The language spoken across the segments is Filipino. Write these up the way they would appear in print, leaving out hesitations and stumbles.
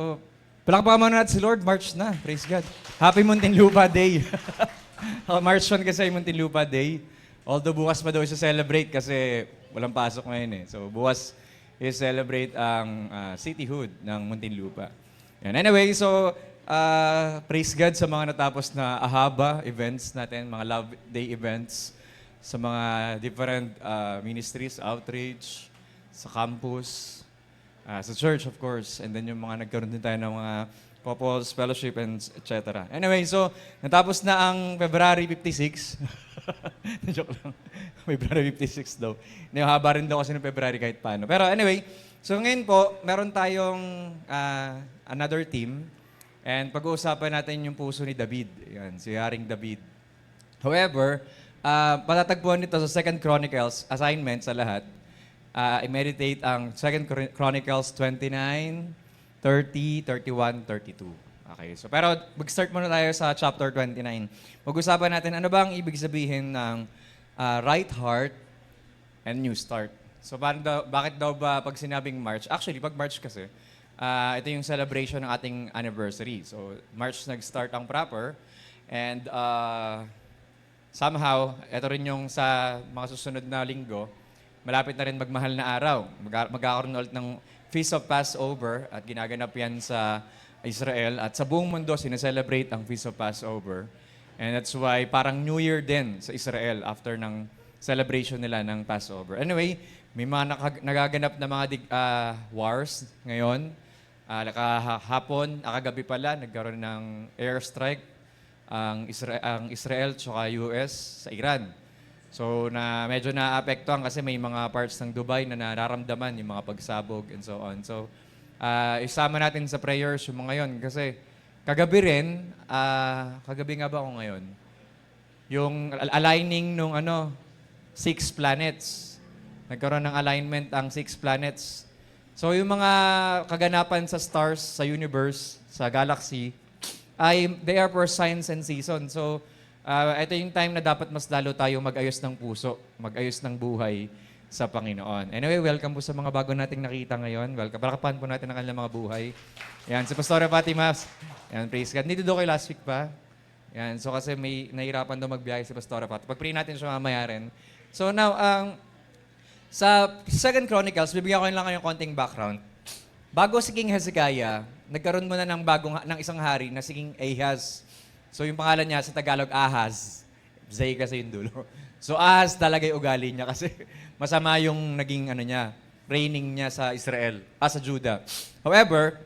So, palakpakan muna natin si Lord. March na. Praise God. Happy Muntinlupa Day. March 1 kasi ay Muntinlupa Day. Although bukas pa daw i-celebrate kasi walang pasok ngayon eh. So bukas i-celebrate ang cityhood ng Muntinlupa. Yan. Anyway, so praise God sa mga natapos na AHABA events natin, mga Love Day events, sa mga different ministries, outreach, sa campus, sa church, of course, and then yung mga nagkaroon din tayo ng mga couples, fellowship, and etc. Anyway, so, natapos na ang February 56. Joke lang. February 56 daw. Haba rin daw kasi ng February kahit paano. Pero anyway, so ngayon po, meron tayong another team, and pag-uusapan natin yung puso ni David. Yan, si Haring David. However, patatagpuan nito sa 2 Chronicles, assignment sa lahat. I-meditate ang 2 Chronicles 29, 30, 31, 32. Okay, so pero mag-start muna tayo sa chapter 29. Mag-usapan natin ano ba ang ibig sabihin ng right heart and new start. So bakit daw ba pag sinabing March? Actually, pag March kasi, ito yung celebration ng ating anniversary. So March nag-start ang proper and somehow, ito rin yung sa mga susunod na linggo, malapit na rin magmahal na araw. Magkakaroon ulit ng Feast of Passover at ginaganap yan sa Israel. At sa buong mundo, sineselebrate ang Feast of Passover. And that's why parang New Year din sa Israel after ng celebration nila ng Passover. Anyway, may mga nagaganap na mga wars ngayon. Kahapon, kagabi pala, nagkaroon ng airstrike ang Israel at US sa Iran. So, medyo naapektuhan kasi may mga parts ng Dubai na nararamdaman yung mga pagsabog and so on. So, isama natin sa prayers yung mga yon kasi kagabi rin, kagabi nga ba ako ngayon? Yung aligning nung 6 planets. Nagkaroon ng alignment ang 6 planets. So, yung mga kaganapan sa stars, sa universe, sa galaxy, they are for signs and seasons. So, ito yung time na dapat mas lalo tayo mag-ayos ng puso, mag-ayos ng buhay sa Panginoon. Anyway, welcome po sa mga bago nating nakita ngayon. Welcome. Palakapan po natin ang kanilang mga buhay. Yan, si Pastora Fatima. Yan, praise God. Nandito kayo last week pa. Yan, so kasi may nahirapan daw magbiyahe si Pastora Fatima. Pag-pray natin siya mamaya rin. So now, sa 2 Chronicles, bibigyan ko lang kayong konting background. Bago si King Hezekiah, nagkaroon muna ng isang hari na si King Ahaz. So yung pangalan niya sa Tagalog, Ahaz. Zay kasi yung dulo. So Ahaz talaga yung ugali niya kasi masama yung naging reigning niya sa Israel, sa Judah. However,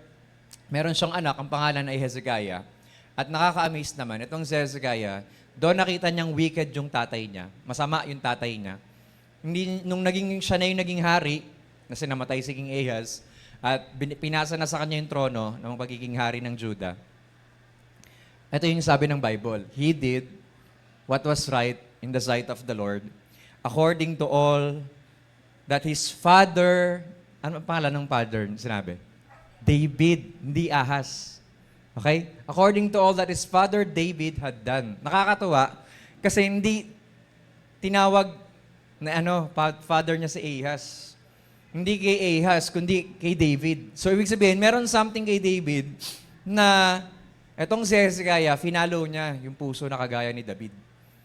meron siyang anak, ang pangalan ay Hezekiah. At nakaka-amaze naman, itong si Hezekiah, doon nakita niyang wicked yung tatay niya. Masama yung tatay niya. Nung siya na yung naging hari, na sinamatay si King Ahaz, at pinasa na sa kanya yung trono ng pagiging hari ng Judah. Ito yung sabi ng Bible. He did what was right in the sight of the Lord, according to all that his father, ano ang pangalan ng father sinabi? David, hindi Ahaz. Okay? According to all that his father David had done. Nakakatuwa kasi hindi tinawag na father niya si Ahaz. Hindi kay Ahaz, kundi kay David. So, ibig sabihin, meron something kay David na etong si Hezekiah, finalo niya yung puso na kagaya ni David.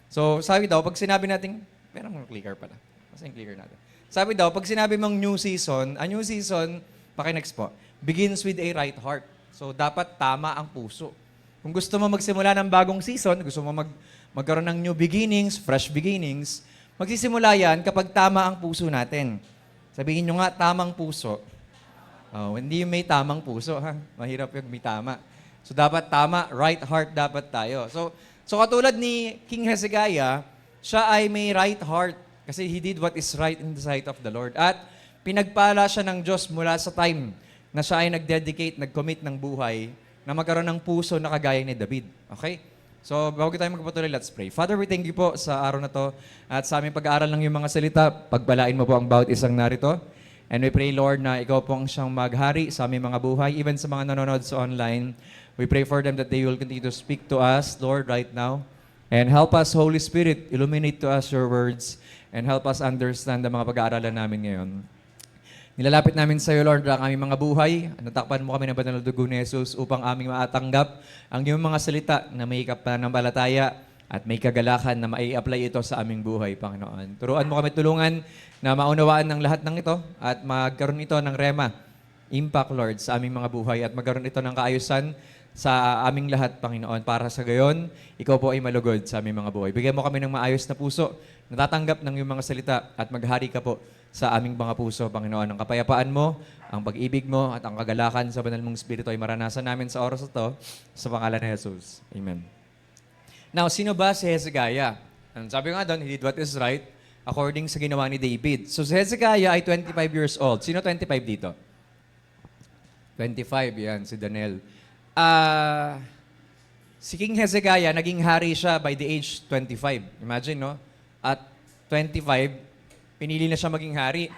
So, sabi daw, pag sinabi natin, meron mong clicker pala. Masa yung clicker natin. Sabi daw, pag sinabi mong new season, a new season, pakinext po, begins with a right heart. So, dapat tama ang puso. Kung gusto mo magsimula ng bagong season, gusto mo magkaroon ng new beginnings, fresh beginnings, magsisimula yan kapag tama ang puso natin. Sabihin nyo nga, tamang puso. Hindi may tamang puso, ha? Mahirap yung may tama. So, dapat tama, right heart dapat tayo. So katulad ni King Hezekiah, siya ay may right heart kasi he did what is right in the sight of the Lord. At pinagpala siya ng Diyos mula sa time na siya ay nag-dedicate, nag-commit ng buhay na magkaroon ng puso na kagaya ni David. Okay? So, bago tayo magpatuloy, let's pray. Father, we thank you po sa araw na to at sa aming pag-aaral ng iyong mga salita. Pagpalain mo po ang bawat isang narito. And we pray, Lord, na ikaw po ang siyang maghari sa aming mga buhay, even sa mga nanonood sa online. We pray for them that they will continue to speak to us, Lord, right now. And help us, Holy Spirit, illuminate to us your words and help us understand ang mga pag-aaralan namin ngayon. Nilalapit namin sa iyo, Lord, ang aming mga buhay. Natakpan mo kami ng banal na dugo ni Jesus upang aming maatanggap ang iyong mga salita na may kapananampalataya at may kagalakan na mai-apply ito sa aming buhay, Panginoon. Turuan mo kami tulungan na maunawaan ng lahat ng ito at magkaroon ito ng rema, impact, Lord, sa aming mga buhay at magkaroon ito ng kaayusan sa aming lahat, Panginoon. Para sa gayon, ikaw po ay malugod sa aming mga buhay. Bigyan mo kami ng maayos na puso, natatanggap ng iyong mga salita at maghari ka po sa aming mga puso, Panginoon. Ang kapayapaan mo, ang pag-ibig mo, at ang kagalakan sa banal mong Espiritu ay maranasan namin sa oras ito, sa pangalan ni Jesus. Amen. Now, sino ba si Hezekiah? Sabi nga doon, he did what is right according sa ginawa ni David. So, si Hezekiah ay 25 years old. Sino 25 dito? 25, yan, si Daniel. Si King Hezekiah, naging hari siya by the age 25. Imagine, no? At 25, pinili na siya maging hari.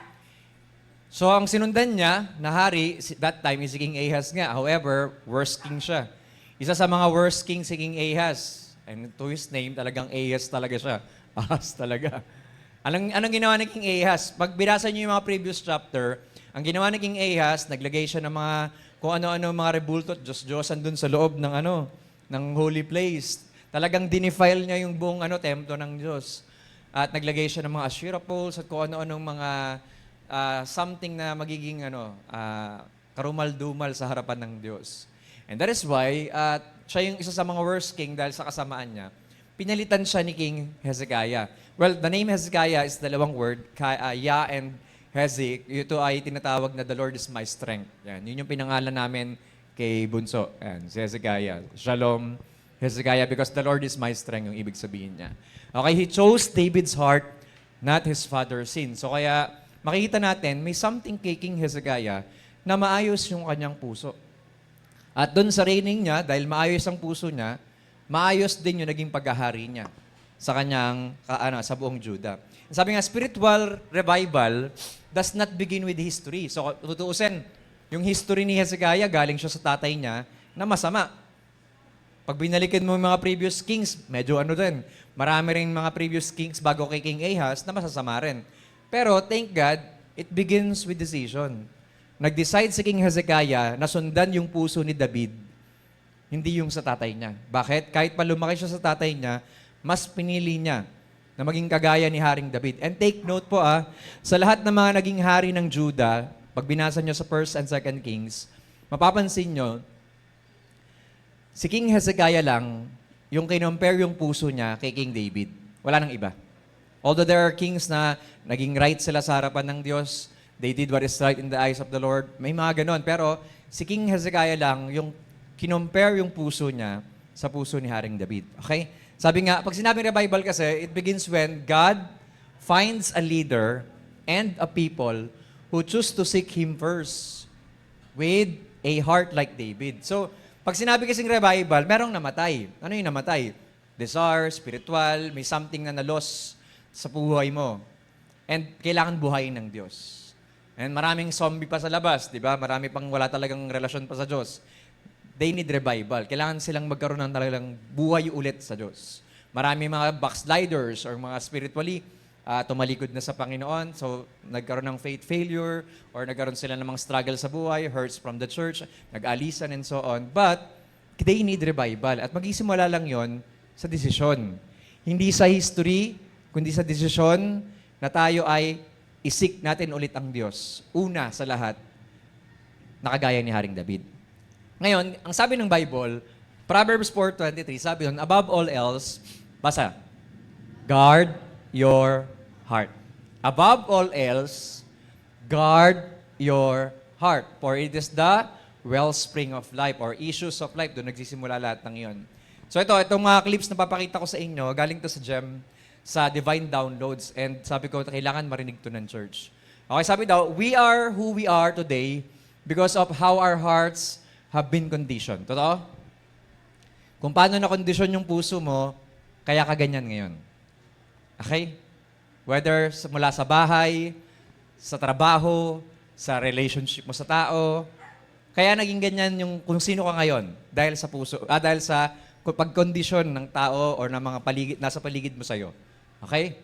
So, ang sinundan niya na hari, that time, is si King Ahaz nga. However, worst king siya. Isa sa mga worst king si King Ahaz. And to his name, talagang Ahaz talaga siya. Ahaz talaga. Anong ginawa ni King Ahaz? Pag binasa niyo yung mga previous chapter, ang ginawa ni King Ahaz, naglagay siya ng mga kung ano-ano mga rebulto at Diyos-Diyosan dun sa loob ng ng holy place. Talagang dinefile niya yung buong templo ng Diyos. At naglagay siya ng mga Asherah poles at kung ano-anong mga something na magiging karumal-dumal sa harapan ng Diyos. And that is why siya yung isa sa mga worst king dahil sa kasamaan niya. Pinalitan siya ni King Hezekiah. Well, the name Hezekiah is dalawang word, Yah and Hezek. Ito ay tinatawag na the Lord is my strength. Yan, yun yung pinangalan namin kay Bunso. Yan, si Hezekiah. Shalom, Hezekiah, because the Lord is my strength, yung ibig sabihin niya. Okay, he chose David's heart, not his father's sin. So kaya makikita natin, may something kay King Hezekiah na maayos yung kanyang puso. At doon sa reigning niya, dahil maayos ang puso niya, maayos din yung naging paghahari niya sa kanyang, sa buong Juda. Sabi nga, spiritual revival does not begin with history. So, tutuusin, yung history ni Hezekiah, galing siya sa tatay niya na masama. Pag binalikan mo yung mga previous kings, medyo din. Marami rin mga previous kings bago kay King Ahaz na masasama rin. Pero, thank God, it begins with decision. Nag-decide si King Hezekiah na sundan yung puso ni David, hindi yung sa tatay niya. Bakit? Kahit pa lumaki siya sa tatay niya, mas pinili niya na maging kagaya ni Haring David. And take note po sa lahat ng mga naging hari ng Judah, pag binasa nyo sa 1st and 2nd Kings, mapapansin nyo, si King Hezekiah lang, yung kinompare yung puso niya kay King David. Wala nang iba. Although there are kings na naging right sila sa harapan ng Diyos, they did what is right in the eyes of the Lord, may mga ganon. Pero si King Hezekiah lang, yung kinompare yung puso niya sa puso ni Haring David. Okay? Sabi nga, pag sinabing revival kasi, it begins when God finds a leader and a people who choose to seek Him first with a heart like David. So, pag sinabi kasing revival, merong namatay. Ano yung namatay? Desire, spiritual, may something na na-loss sa buhay mo. And kailangan buhayin ng Diyos. And maraming zombie pa sa labas, di ba? Marami pang wala talagang relasyon pa sa Diyos. They need revival. Kailangan silang magkaroon ng talagang buhay ulit sa Diyos. Marami mga backsliders or mga spiritually tumalikod na sa Panginoon. So, nagkaroon ng faith failure or nagkaroon sila ng mga struggle sa buhay, hurts from the church, nag-alisan and so on. But, they need revival. At mag-isimula lang yon sa desisyon. Hindi sa history, kundi sa desisyon na tayo ay isik natin ulit ang Diyos. Una sa lahat, nakagaya ni Haring David. Ngayon, ang sabi ng Bible, Proverbs 4:23, sabi doon, above all else, basa, guard your heart. Above all else, guard your heart. For it is the wellspring of life or issues of life. Doon nagsisimula lahat ng iyon. So itong mga clips na papakita ko sa inyo, galing to sa GEM, sa Divine Downloads. And sabi ko, kailangan marinig to ng church. Okay, sabi daw, we are who we are today because of how our hearts have been conditioned. Totoo? Kung paano na-condition yung puso mo, kaya ka ganyan ngayon. Okay? Whether mula sa bahay, sa trabaho, sa relationship mo sa tao, kaya naging ganyan yung kung sino ka ngayon dahil sa puso, dahil sa pag-condition ng tao or ng mga nasa paligid mo sa'yo. Okay?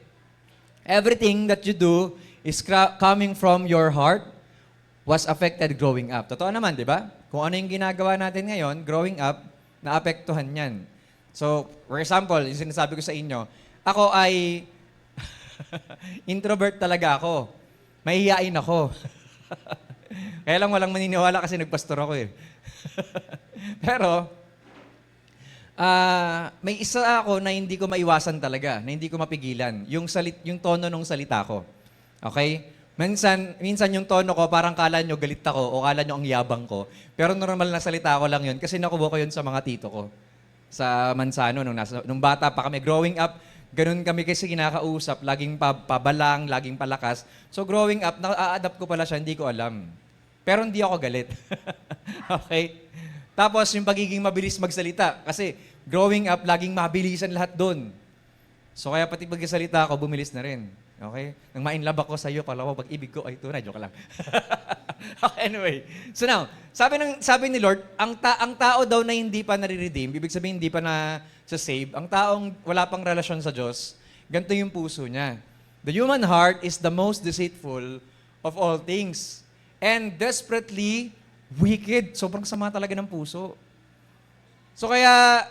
Everything that you do is coming from your heart was affected growing up. Totoo naman, di ba? Kung ano yung ginagawa natin ngayon, growing up, naapektuhan yan. So, for example, yung sinasabi ko sa inyo, ako ay introvert talaga ako. Mahihiyain ako. Kaya lang walang maniniwala kasi nagpastor ako eh. Pero, may isa ako na hindi ko maiwasan talaga, na hindi ko mapigilan. Yung tono ng salita ko. Okay? Minsan yung tono ko, parang kala nyo galit ako o kala nyo ang yabang ko. Pero normal na salita ko lang yun kasi nakuha ko yun sa mga tito ko. Sa Mansano, nung bata pa kami. Growing up, ganun kami kasi kinakausap. Laging pabalang, laging palakas. So growing up, na-adapt ko pala siya, hindi ko alam. Pero hindi ako galit. Okay? Tapos yung pagiging mabilis magsalita. Kasi growing up, laging mabilisan lahat doon. So kaya pati pagkasalita ako, bumilis na rin. Okay? Nang ma-inlove ako sa iyo, palawa, pag-ibig ko ay tunay. Joke lang. Okay, anyway. So now, sabi ni Lord, ang tao daw na hindi pa nare-redeem, ibig sabihin hindi pa na sa save, ang taong wala pang relasyon sa Diyos, ganito yung puso niya. The human heart is the most deceitful of all things and desperately wicked. Sobrang sama talaga ng puso. So kaya,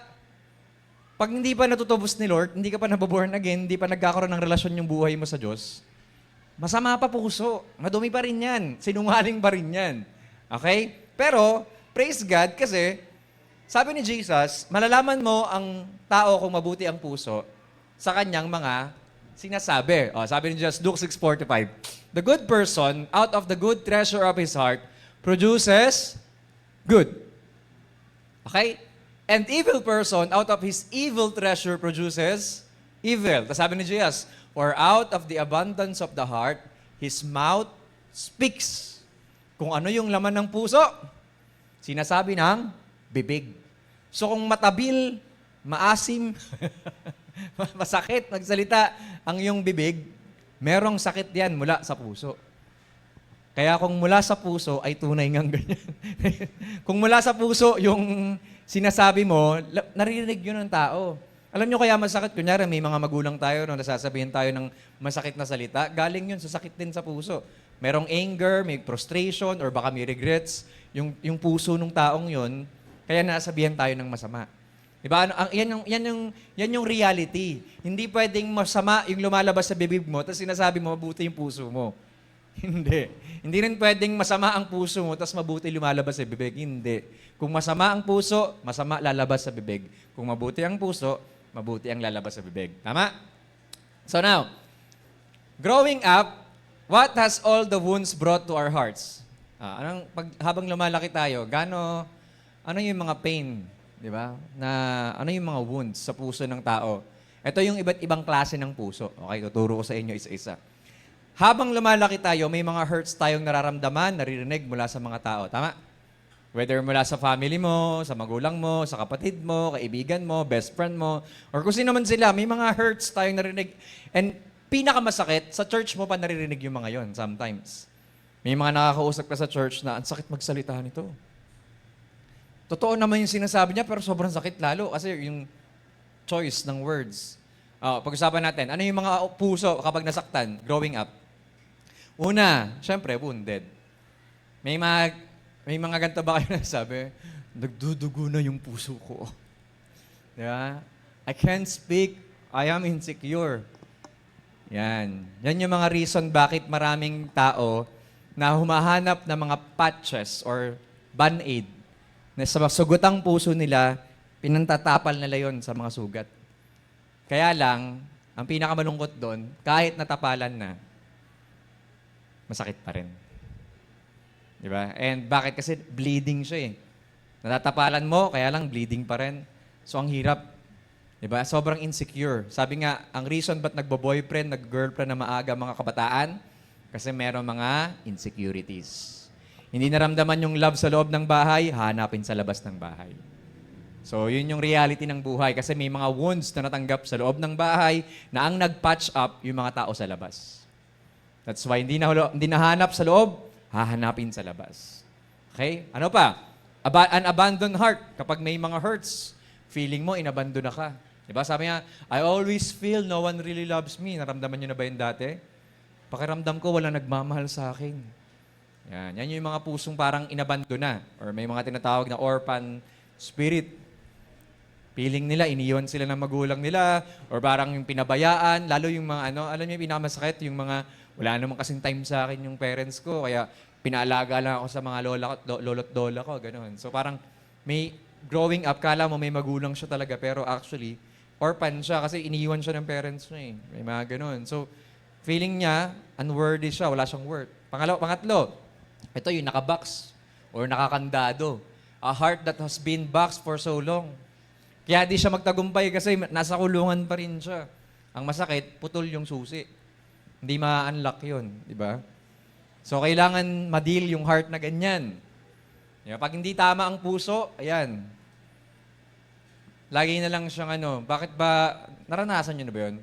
pag hindi pa natutubos ni Lord, hindi ka pa nababorn again, hindi pa nagkakaroon ng relasyon yung buhay mo sa Diyos, masama pa puso. Madumi pa rin yan. Sinungaling pa rin yan. Okay? Pero, praise God kasi, sabi ni Jesus, malalaman mo ang tao kung mabuti ang puso sa kanyang mga sinasabi. Sabi ni Jesus, Luke 6:45, the good person, out of the good treasure of his heart, produces good. Okay? And evil person, out of his evil treasure, produces evil. Tapos sabi ni Jesus, for out of the abundance of the heart, his mouth speaks. Kung ano yung laman ng puso, sinasabi ng bibig. So kung matabil, maasim, masakit magsalita ang iyong bibig, merong sakit yan mula sa puso. Kaya kung mula sa puso, ay tunay ngang ganyan. Kung mula sa puso, yung sinasabi mo, naririnig yun ng tao. Alam nyo kaya masakit, kunyari may mga magulang tayo, no, nasasabihin tayo ng masakit na salita, galing yun sa sakit din sa puso. Merong anger, may frustration, or baka may regrets, yung puso ng taong yun, kaya nasabihan tayo ng masama. Diba? Yan yung reality. Hindi pwedeng masama yung lumalabas sa bibig mo, tapos sinasabi mo, mabuti yung puso mo. Hindi. Hindi rin pwedeng masama ang puso mo, tapos mabuti lumalabas sa bibig. Hindi. Kung masama ang puso, masama lalabas sa bibig. Kung mabuti ang puso, mabuti ang lalabas sa bibig. Tama? So now, growing up, what has all the wounds brought to our hearts? Habang lumalaki tayo, ano yung mga pain, di ba? Ano yung mga wounds sa puso ng tao? Ito yung iba't ibang klase ng puso. Okay, tuturo ko sa inyo isa-isa. Habang lumalaki tayo, may mga hurts tayong nararamdaman, naririnig mula sa mga tao. Tama? Whether mula sa family mo, sa magulang mo, sa kapatid mo, kaibigan mo, best friend mo, or kung sino man sila, may mga hurts tayong narinig. And pinakamasakit, sa church mo pa naririnig yung mga yon sometimes. May mga nakakausap ka sa church na, ang sakit magsalita nito. Totoo naman yung sinasabi niya, pero sobrang sakit lalo kasi yung choice ng words. Pag-usapan natin, ano yung mga puso kapag nasaktan, growing up? Una, syempre, wounded. May mga ganito ba kayo na sabi, nagdudugo na yung puso ko. Diba? I can't speak, I am insecure. Yan. Yan yung mga reason bakit maraming tao na humahanap ng mga patches or band-aid na sa sugutang puso nila, pinantatapal nila yon sa mga sugat. Kaya lang, ang pinakamalungkot doon, kahit natapalan na, masakit pa rin. Diba? And bakit? Kasi bleeding siya eh. Natatapalan mo, kaya lang bleeding pa rin. So ang hirap. Diba? Sobrang insecure. Sabi nga, ang reason ba't nagbo-boyfriend, nag-girlfriend na maaga mga kabataan, kasi meron mga insecurities. Hindi naramdaman yung love sa loob ng bahay, hanapin sa labas ng bahay. So, yun yung reality ng buhay kasi may mga wounds na natanggap sa loob ng bahay na ang nag-patch up yung mga tao sa labas. That's why hindi nahanap sa loob, hahanapin sa labas. Okay? Ano pa? An abandoned heart. Kapag may mga hurts, feeling mo, inabandona ka. Diba? Sabi niya, I always feel no one really loves me. Naramdaman niyo na ba yun dati? Pakiramdam ko, wala nagmamahal sa akin. Yan yung mga pusong parang inabandona or may mga tinatawag na orphan spirit. Feeling nila, iniwan sila ng magulang nila or parang yung pinabayaan, lalo yung mga alam niyo yung pinakamasakit, yung mga wala namang kasing time sa akin yung parents ko, kaya pinaalaga lang ako sa mga lolo't lola ko, gano'n. So parang may growing up, kala mo may magulang siya talaga, pero actually, orphan siya kasi iniwan siya ng parents niya eh. May mga gano'n. So, feeling niya, unworthy siya, wala siyang worth. Pangatlo, ito yung nakabox or nakakandado. A heart that has been boxed for so long. Kaya di siya magtagumpay kasi nasa kulungan pa rin siya. Ang masakit, putol yung susi. Hindi ma-unlock yun, di ba? So, kailangan ma-deal yung heart na ganyan. Diba? Pag hindi tama ang puso, ayan. Lagi na lang siyang bakit ba, naranasan nyo na ba yun?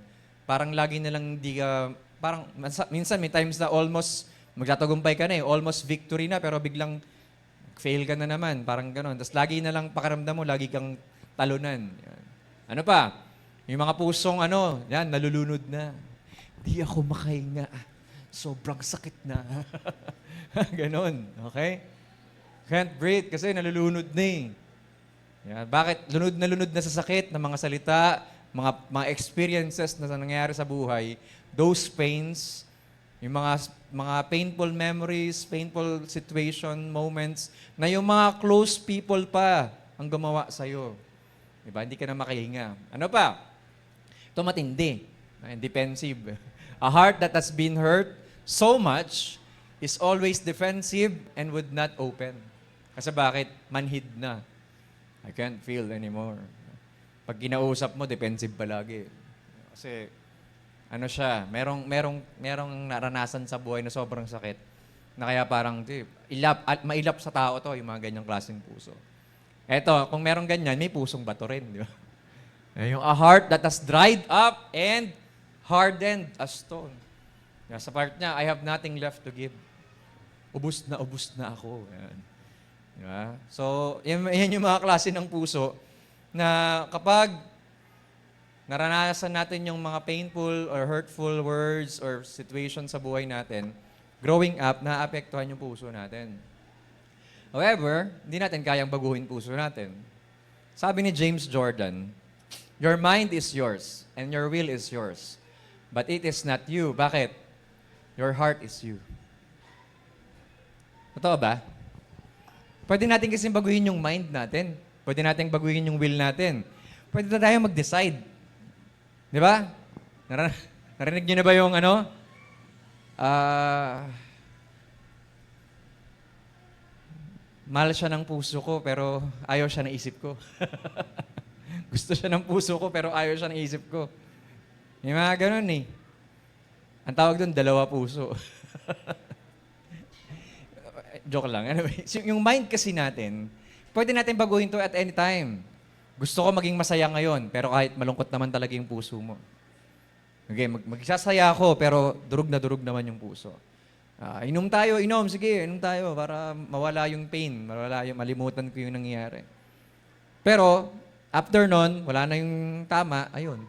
Parang lagi na lang hindi ka, parang minsan may times na almost magtatagumpay ka na almost victory na, pero biglang fail ka na naman, parang gano'n. Tapos lagi na lang pakiramdam mo, lagi kang talunan. Yan. Ano pa? Yung mga pusong yan, nalulunod na. Di ako makahinga. Sobrang sakit na. Ganon. Okay? Can't breathe kasi nalulunod na eh. Yan. Bakit? Lunod na sa sakit ng mga salita, mga experiences na nangyayari sa buhay, those pains, yung mga painful memories, painful situation, moments, na yung mga close people pa ang gumawa sa'yo. Diba? Hindi ka na makahinga. Ano pa? Ito matindi. Defensive. A heart that has been hurt so much is always defensive and would not open. Kasi bakit? Manhid na. I can't feel anymore. Pag kinausap mo, defensive palagi. Kasi, merong naranasan sa buhay na sobrang sakit na kaya parang, mailap sa tao to, yung mga ganyang klaseng puso. Eto, kung merong ganyan, may pusong bato rin, di ba? Yung a heart that has dried up and hardened as stone. Sa part niya, I have nothing left to give. Ubus na ako. Yan. Di ba? So, yan yung mga klase ng puso na kapag naranasan natin yung mga painful or hurtful words or situations sa buhay natin, growing up, naapektuhan yung puso natin. However, hindi natin kayang baguhin puso natin. Sabi ni James Jordan, your mind is yours and your will is yours. But it is not you. Bakit? Your heart is you. Totoo ba? Pwede natin kasi baguhin yung mind natin. Pwede natin baguhin yung will natin. Pwede na tayo mag-decide. Di ba? Narinig niyo na ba yung mahal siya ng puso ko, pero ayaw siya ng isip ko. Gusto siya ng puso ko, pero ayaw siya ng isip ko. Yung mga ganun eh. Ang tawag doon, dalawa puso. Joke lang. Anyway, yung mind kasi natin, pwede natin baguhin to at any time. Gusto ko maging masaya ngayon, pero kahit malungkot naman talaga yung puso mo. Okay, magsasaya ako, pero durug na naman yung puso. Inom tayo, sige, inom tayo para mawala yung pain, malimutan ko yung nangyayari. Pero, after nun, wala na yung tama, ayun.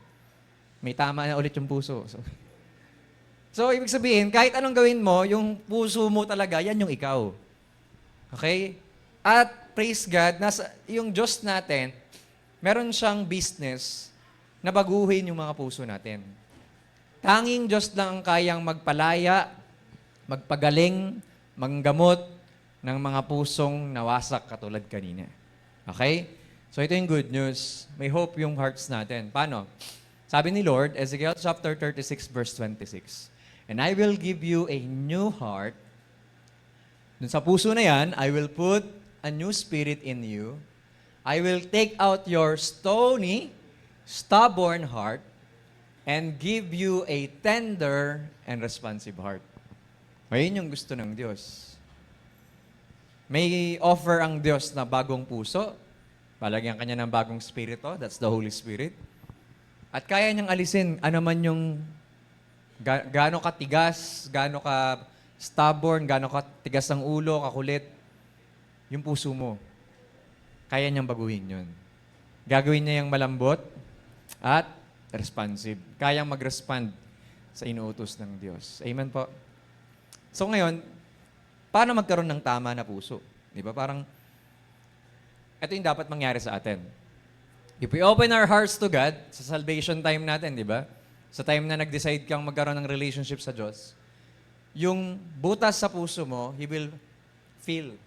May tama na ulit yung puso. So, ibig sabihin, kahit anong gawin mo, yung puso mo talaga, yan yung ikaw. Okay? At, praise God, yung Diyos natin, meron siyang business na baguhin yung mga puso natin. Tanging Diyos lang ang kayang magpalaya, magpagaling, manggamot ng mga pusong nawasak katulad kanina. Okay? So ito yung good news. May hope yung hearts natin. Paano? Sabi ni Lord, Ezekiel chapter 36, verse 26, and I will give you a new heart. Dun sa puso na yan, I will put a new spirit in you. I will take out your stony, stubborn heart and give you a tender and responsive heart. Ayun yung gusto ng Diyos. May offer ang Diyos na bagong puso. Palagyan kanya ng bagong spirito. That's the Holy Spirit. At kaya niyang alisin ano man yung gaano katigas, gaano ka stubborn, gaano katigas ang ulo, kakulit, yung puso mo. Kaya niyang baguhin yun. Gagawin niya yung malambot at responsive. Kayang mag-respond sa inuutos ng Diyos. Amen po. So ngayon, paano magkaroon ng tama na puso? Di ba? Parang, ito yung dapat mangyari sa atin. If we open our hearts to God, sa salvation time natin, di ba? Sa time na nag-decide kang magkaroon ng relationship sa Diyos, yung butas sa puso mo, He will fill.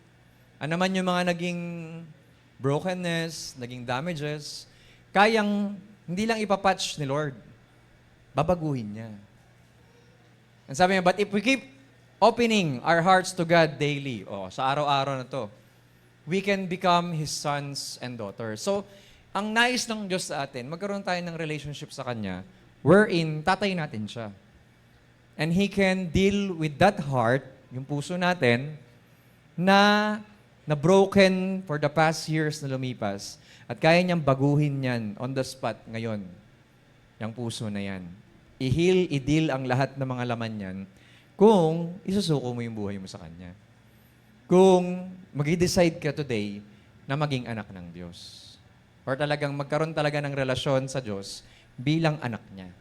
Ano man yung mga naging brokenness, naging damages, kayang hindi lang ipapatch ni Lord, babaguhin niya. And sabi niya, but if we keep opening our hearts to God daily, sa araw-araw na to, we can become His sons and daughters. So, ang nais ng Diyos sa atin, magkaroon tayo ng relationship sa Kanya, wherein tatay natin siya. And He can deal with that heart, yung puso natin, na broken for the past years na lumipas, at kaya niyang baguhin yan on the spot ngayon, yung puso na yan. I-heal, i-deal ang lahat ng mga laman yan kung isusuko mo yung buhay mo sa Kanya. Kung mag-decide ka today na maging anak ng Diyos. Or talagang magkaroon talaga ng relasyon sa Diyos bilang anak niya.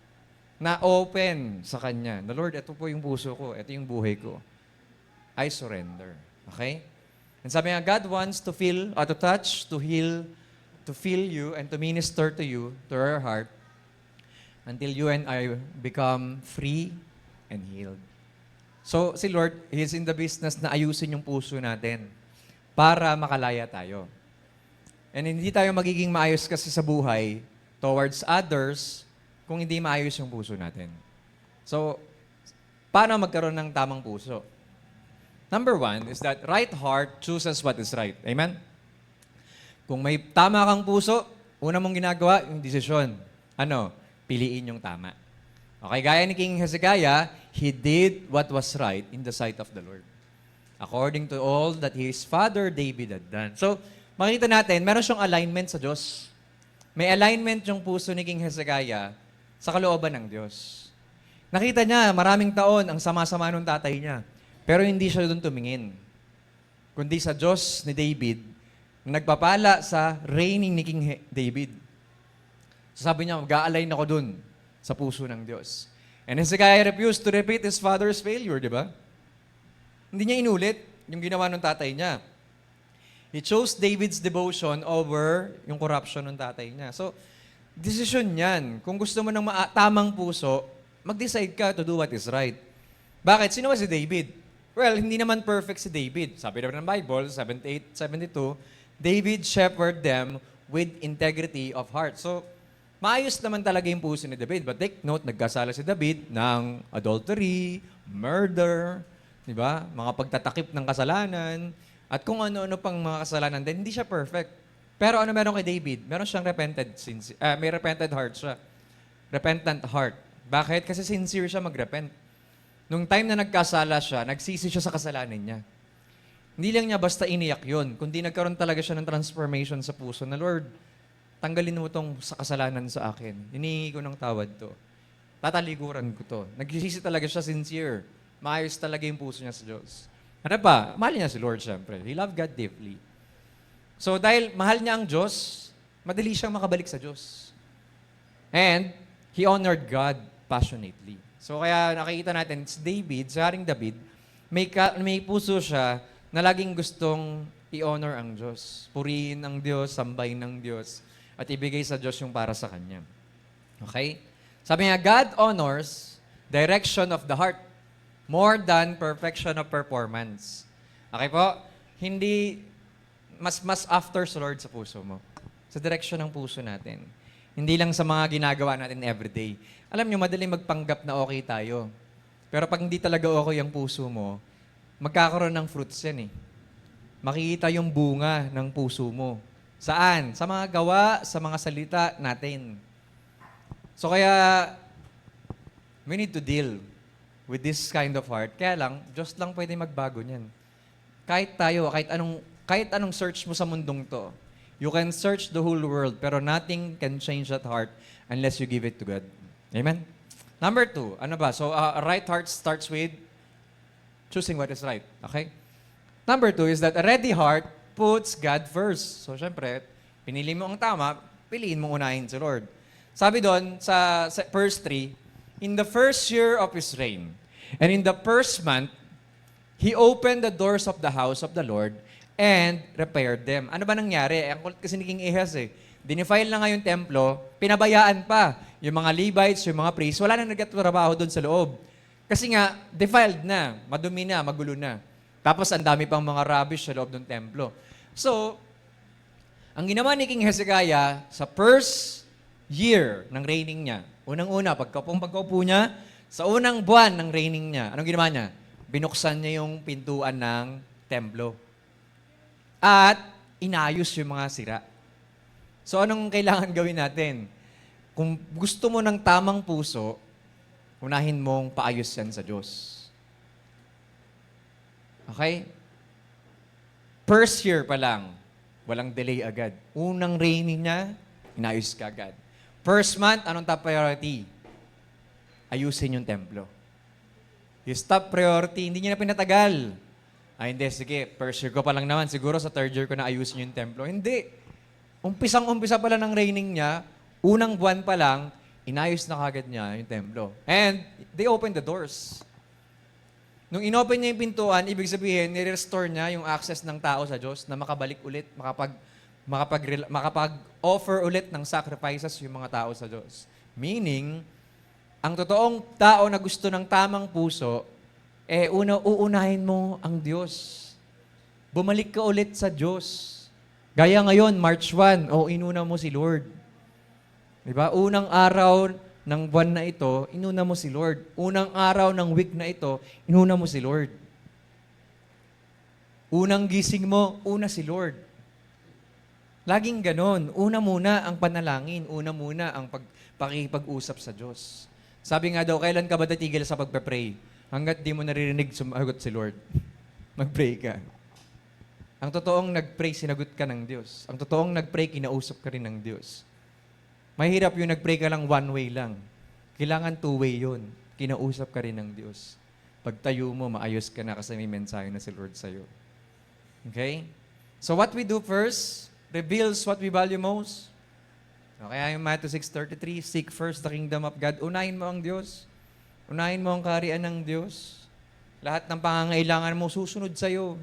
Na open sa Kanya. Na Lord, ito po yung puso ko. Ito yung buhay ko. I surrender. Okay? And sabi nga, God wants to feel, to touch, to heal, to feel you, and to minister to you, to our heart, until you and I become free and healed. So, si Lord, He is in the business na ayusin yung puso natin para makalaya tayo. And hindi tayo magiging maayos kasi sa buhay towards others kung hindi maayos yung puso natin. So, paano magkaroon ng tamang puso? Number one is that right heart chooses what is right. Amen? Kung may tama kang puso, una mong ginagawa, yung desisyon. Ano? Piliin yung tama. Okay, gaya ni King Hezekiah, he did what was right in the sight of the Lord. According to all that his father David had done. So, makita natin, meron siyang alignment sa Diyos. May alignment yung puso ni King Hezekiah sa kalooban ng Diyos. Nakita niya, maraming taon ang sama-sama ng tatay niya. Pero hindi siya doon tumingin. Kundi sa Diyos ni David, nagpapala sa reigning ni King David. So sabi niya, mag-a-align ako dun sa puso ng Diyos. And Hezekiah refused to repeat his father's failure, di ba? Hindi niya inulit yung ginawa ng tatay niya. He chose David's devotion over yung corruption ng tatay niya. So, decision yan. Kung gusto mo ng tamang puso, mag-decide ka to do what is right. Bakit? Sino ba si David? Well, hindi naman perfect si David. Sabi naman ng Bible, 78:72, David shepherded them with integrity of heart. So, maayos naman talaga yung puso ni David. But take note, nagkasala si David ng adultery, murder, di ba? Mga pagtatakip ng kasalanan, at kung ano-ano pang mga kasalanan din. Hindi siya perfect. Pero ano meron kay David? Meron siyang may repented heart siya. Repentant heart. Bakit? Kasi sincere siya mag-repent. Nung time na nagkasala siya, nagsisi siya sa kasalanan niya. Hindi lang niya basta iniyak yun, kundi nagkaroon talaga siya ng transformation sa puso na, Lord, tanggalin mo itong sa kasalanan sa akin. Hinihingi ko ng tawad to. Tataliguran ko to. Nagsisi talaga siya sincere. Maayos talaga yung puso niya sa Diyos. Ano pa? Mahal niya si Lord, syempre. He loved God deeply. So, dahil mahal niya ang Diyos, madali siyang makabalik sa Diyos. And, he honored God passionately. So, kaya nakikita natin, si David, si Haring David, may puso siya na laging gustong i-honor ang Diyos. Purihin ang Diyos, sambahin ng Diyos, at ibigay sa Diyos yung para sa Kanya. Okay? Sabi nga, God honors direction of the heart more than perfection of performance. Okay po? Hindi, mas after sa Lord sa puso mo. Sa direction ng puso natin. Hindi lang sa mga ginagawa natin everyday. Alam nyo, madaling magpanggap na okay tayo. Pero pag hindi talaga okay ang puso mo, magkakaroon ng fruits yan eh. Makikita yung bunga ng puso mo. Saan? Sa mga gawa, sa mga salita natin. So kaya, we need to deal with this kind of heart. Kaya lang, Diyos lang pwede magbago niyan. Kahit tayo, kahit anong search mo sa mundong to, you can search the whole world, pero nothing can change that heart unless you give it to God. Amen? Number 2, ano ba? So, a right heart starts with choosing what is right. Okay? Number 2 is that a ready heart puts God first. So, syempre, pinili mo ang tama, piliin mo unahin si Lord. Sabi doon, sa verse 3, in the first year of his reign, and in the first month, He opened the doors of the house of the Lord and repaired them. Ano ba nangyari? Ang kulit kasi ni King Ahaz eh. Dinefile na nga yung templo, pinabayaan pa. Yung mga Levites, yung mga priests, wala na nagtatrabaho doon sa loob. Kasi nga, defiled na, madumi na, magulo na. Tapos ang dami pang mga rubbish sa loob ng templo. So, ang ginawa ni King Hezekiah sa first year ng reigning niya, unang-una, pagkaupo niya, sa unang buwan ng reigning niya, anong ginawa niya? Binuksan niya yung pintuan ng templo. At inayos yung mga sira. So anong kailangan gawin natin? Kung gusto mo ng tamang puso, unahin mong paayos yan sa Diyos. Okay? First year pa lang, walang delay agad. Unang reigning niya, inayos ka agad. First month, anong top priority? Ayusin yung templo. Yung top priority, hindi niya na pinatagal. Ay, hindi, sige, first year ko pa lang naman. Siguro sa third year ko na ayusin yung templo. Hindi. Umpisang-umpisa pala ng reigning niya, unang buwan pa lang, inayos na kagad niya yung templo. And they opened the doors. Nung inopen niya yung pintuan, ibig sabihin, nire-restore niya yung access ng tao sa Diyos na makabalik ulit, makapag-offer ulit ng sacrifices yung mga tao sa Diyos. Meaning, ang totoong tao na gusto ng tamang puso, uunahin mo ang Diyos. Bumalik ka ulit sa Diyos. Gaya ngayon, March 1, inuna mo si Lord. Diba? Unang araw ng buwan na ito, inuna mo si Lord. Unang araw ng week na ito, inuna mo si Lord. Unang gising mo, una si Lord. Laging ganon. Una muna ang panalangin. Una muna ang pakikipag-usap sa Diyos. Sabi nga daw, kailan ka ba titigil sa pagpe-pray? Hanggat di mo naririnig sumagot si Lord. Mag-pray ka. Ang totoong nag-pray, sinagot ka ng Diyos. Ang totoong nag-pray, kinausap ka rin ng Diyos. Mahirap yung nag-pray ka lang one way lang. Kailangan two-way yun. Kinausap ka rin ng Diyos. Pagtayo mo, maayos ka na kasi may mensahe na si Lord sa'yo. Okay? So what we do first reveals what we value most. Kaya yung Matthew 6:33, seek first the kingdom of God. Unahin mo ang Diyos. Unahin mo ang kaharian ng Diyos. Lahat ng pangangailangan mo susunod sa'yo.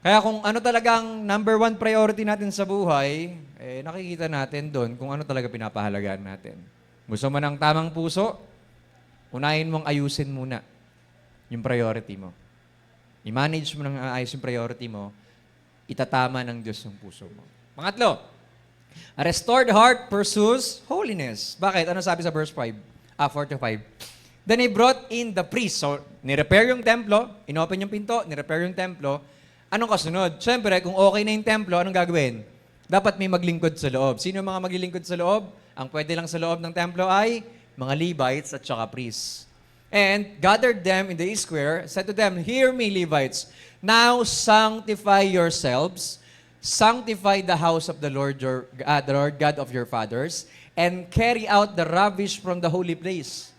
Kaya kung ano talagang number one priority natin sa buhay, nakikita natin doon kung ano talaga pinapahalagaan natin. Gusto mo ng tamang puso, unahin mong ayusin muna yung priority mo. I-manage mo ng ayos yung priority mo, itatama ng Diyos yung puso mo. Pangatlo, a restored heart pursues holiness. Bakit? Ano sabi sa verse 4 to 5? Then he brought in the priest. So, ni-repair yung templo, inopen yung pinto, ni-repair yung templo. Anong kasunod? Siyempre, kung okay na yung templo, anong gagawin? Dapat may maglingkod sa loob. Sino yung mga maglilingkod sa loob? Ang pwede lang sa loob ng templo ay mga Levites at saka priests. And gathered them in the square, said to them, "Hear me, Levites, now sanctify yourselves, sanctify the house of the Lord God of your fathers, and carry out the rubbish from the holy place."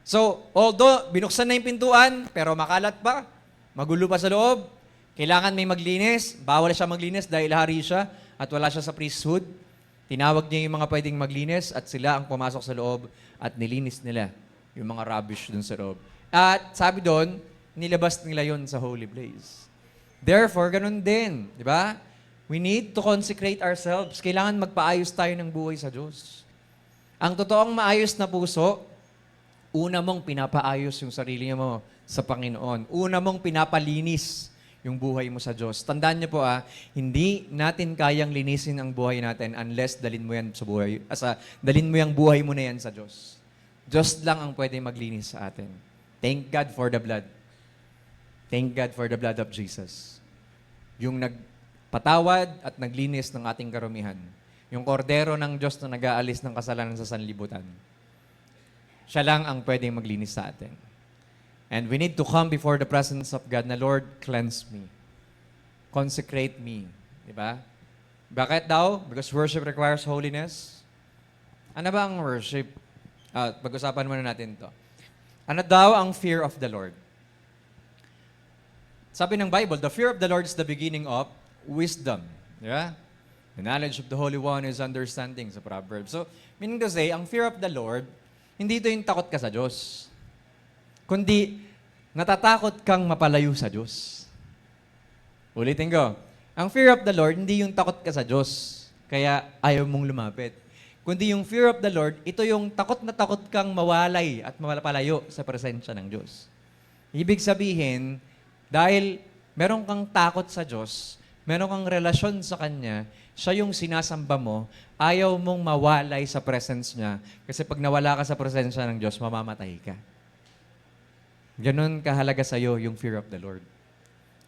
So, although binuksan na yung pintuan, pero makalat pa, magulo pa sa loob, kailangan may maglinis, bawal siya maglinis dahil hari siya at wala siya sa priesthood. Tinawag niya yung mga pwedeng maglinis at sila ang pumasok sa loob at nilinis nila yung mga rubbish dun sa loob. At sabi doon, nilabas nila yon sa holy place. Therefore, ganun din, di ba? We need to consecrate ourselves. Kailangan magpaayos tayo ng buhay sa Diyos. Ang totoong maayos na puso, una mong pinapaayos yung sarili mo sa Panginoon. Una mong pinapalinis yung buhay mo sa Diyos. Tandaan niyo po hindi natin kayang linisin ang buhay natin unless dalin mo yan sa buhay. Dalin mo yung buhay mo na yan sa Diyos. Diyos lang ang pwede maglinis sa atin. Thank God for the blood. Thank God for the blood of Jesus. Yung nagpatawad at naglinis ng ating karumihan. Yung kordero ng Diyos na nag-aalis ng kasalanan sa sanlibutan. Siya lang ang pwedeng maglinis sa atin. And we need to come before the presence of God na, Lord, cleanse me. Consecrate me. Diba? Bakit daw? Because worship requires holiness. Ano ba ang worship? Pag-usapan muna natin to. Ano daw ang fear of the Lord? Sabi ng Bible, the fear of the Lord is the beginning of wisdom. Diba? The knowledge of the Holy One is understanding sa Proverbs. So, meaning to say, ang fear of the Lord, hindi ito yung takot ka sa Diyos. Kundi, Natatakot kang mapalayo sa Diyos. Ulitin ko. Ang fear of the Lord, hindi yung takot ka sa Diyos, kaya ayaw mong lumapit. Kundi yung fear of the Lord, ito yung takot na takot kang mawalay at mapalayo sa presensya ng Diyos. Ibig sabihin, dahil meron kang takot sa Diyos, meron kang relasyon sa Kanya, siya yung sinasamba mo, ayaw mong mawalay sa presence niya. Kasi pag nawala ka sa presensya ng Diyos, mamamatay ka. Ganon kahalaga sa'yo yung fear of the Lord.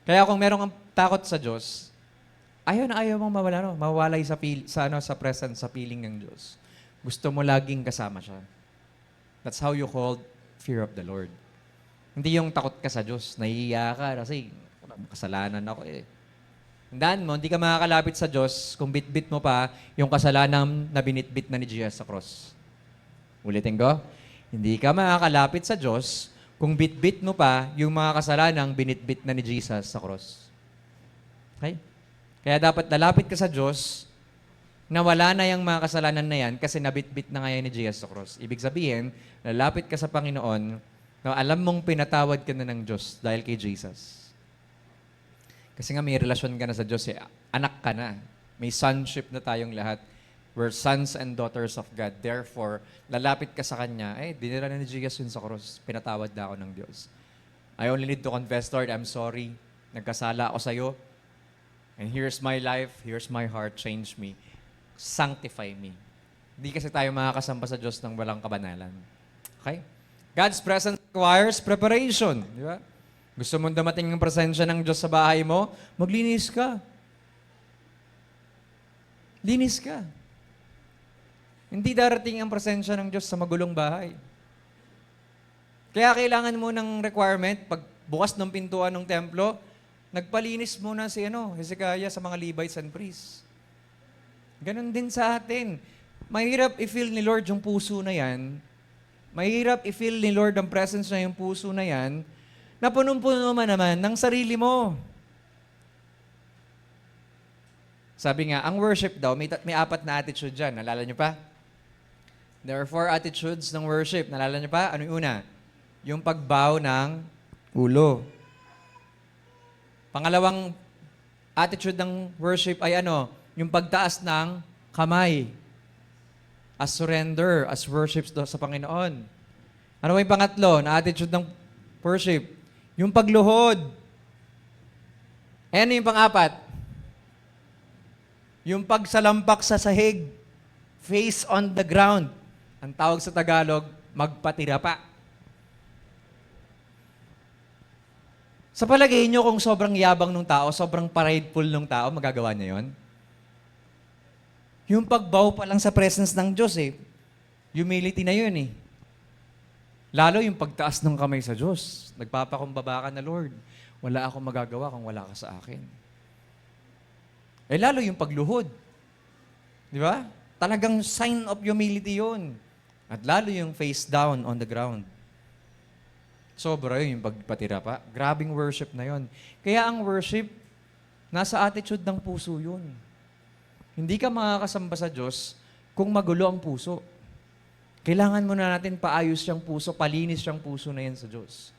Kaya kung meron kang takot sa Diyos, ayaw na ayaw mong mawalay sa presence, sa piling ng Diyos. Gusto mo laging kasama siya. That's how you call fear of the Lord. Hindi yung takot ka sa Diyos, nahihiya ka kasi kasalanan ako eh. Tandaan mo, hindi ka makakalapit sa Diyos kung bitbit mo pa yung kasalanan na binitbit na ni Jesus sa cross. Ulitin ko, hindi ka makakalapit sa Diyos kung bitbit mo pa yung mga kasalanang binitbit na ni Jesus sa cross. Okay? Kaya dapat lalapit ka sa Diyos na wala na yung mga kasalanan na yan kasi nabitbit na ngayon ni Jesus sa cross. Ibig sabihin, lalapit ka sa Panginoon na alam mong pinatawad ka na ng Diyos dahil kay Jesus. Kasi nga may relasyon ka na sa Diyos eh. Anak ka na. May sonship na tayong lahat. We're sons and daughters of God. Therefore, lalapit ka sa Kanya, dinira na ni Jesus yun sa cross. Pinatawad na ako ng Diyos. I only need to confess, Lord, I'm sorry. Nagkasala ako sa'yo. And here's my life, here's my heart, change me. Sanctify me. Hindi kasi tayo makakasamba sa Diyos ng walang kabanalan. Okay? God's presence requires preparation. Di ba? Gusto mong dumating ang presensya ng Diyos sa bahay mo, maglinis ka. Linis ka. Hindi darating ang presensya ng Diyos sa magulong bahay. Kaya kailangan mo ng requirement, pag bukas ng pintuan ng templo, nagpalinis muna si Hezekiah sa mga Levites and priests. Ganon din sa atin. Mahirap i-feel ni Lord yung puso na yan. Mahirap i-feel ni Lord ang presence na yung puso na yan, na punong-puno naman ng sarili mo. Sabi nga, ang worship daw, may 4 na attitude dyan. Nalala nyo pa? There are 4 attitudes ng worship. Nalala nyo pa? Ano yung una? Yung pagbow ng ulo. Pangalawang attitude ng worship ay yung pagtaas ng kamay. As surrender, as worship sa Panginoon. Ano yung pangatlo na attitude ng worship? Yung pagluhod. Ano yung pang-4? Yung pagsalampak sa sahig. Face on the ground. Ang tawag sa Tagalog, magpatira pa. Sa palagay nyo, kung sobrang yabang ng tao, sobrang prideful ng tao, magagawa niya yon? Yung pagbow pa lang sa presence ng Diyos humility na yun Lalo yung pagtaas ng kamay sa Diyos. Nagpapakumbaba ka na, Lord. Wala akong magagawa kung wala ka sa akin. Lalo yung pagluhod. Di ba? Talagang sign of humility yun. At lalo yung face down on the ground. Sobra yun, yung pagpatira pa. Grabing worship na yun. Kaya ang worship, nasa attitude ng puso yun. Hindi ka makakasamba sa Diyos kung magulo ang puso. Kailangan muna natin paayos yung puso, palinis yung puso na yan sa Diyos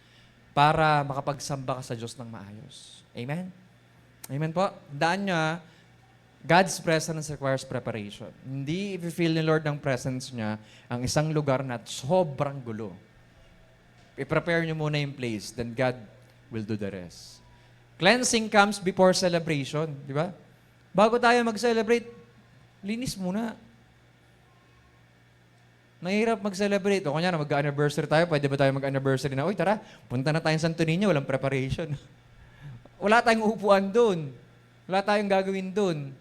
para makapagsamba ka sa Diyos ng maayos. Amen? Amen po? Daan niya, God's presence requires preparation. Hindi i-feel ni Lord ng presence niya ang isang lugar na sobrang gulo. I-prepare niyo muna yung place, then God will do the rest. Cleansing comes before celebration. Di ba? Bago tayo mag-celebrate, linis muna. Mahirap mag-celebrate. O kanya na, mag-anniversary tayo. Pwede ba tayo mag-anniversary na, uy, tara, punta na tayong Santo Niño, walang preparation. Wala tayong upuan doon. Wala tayong gagawin doon.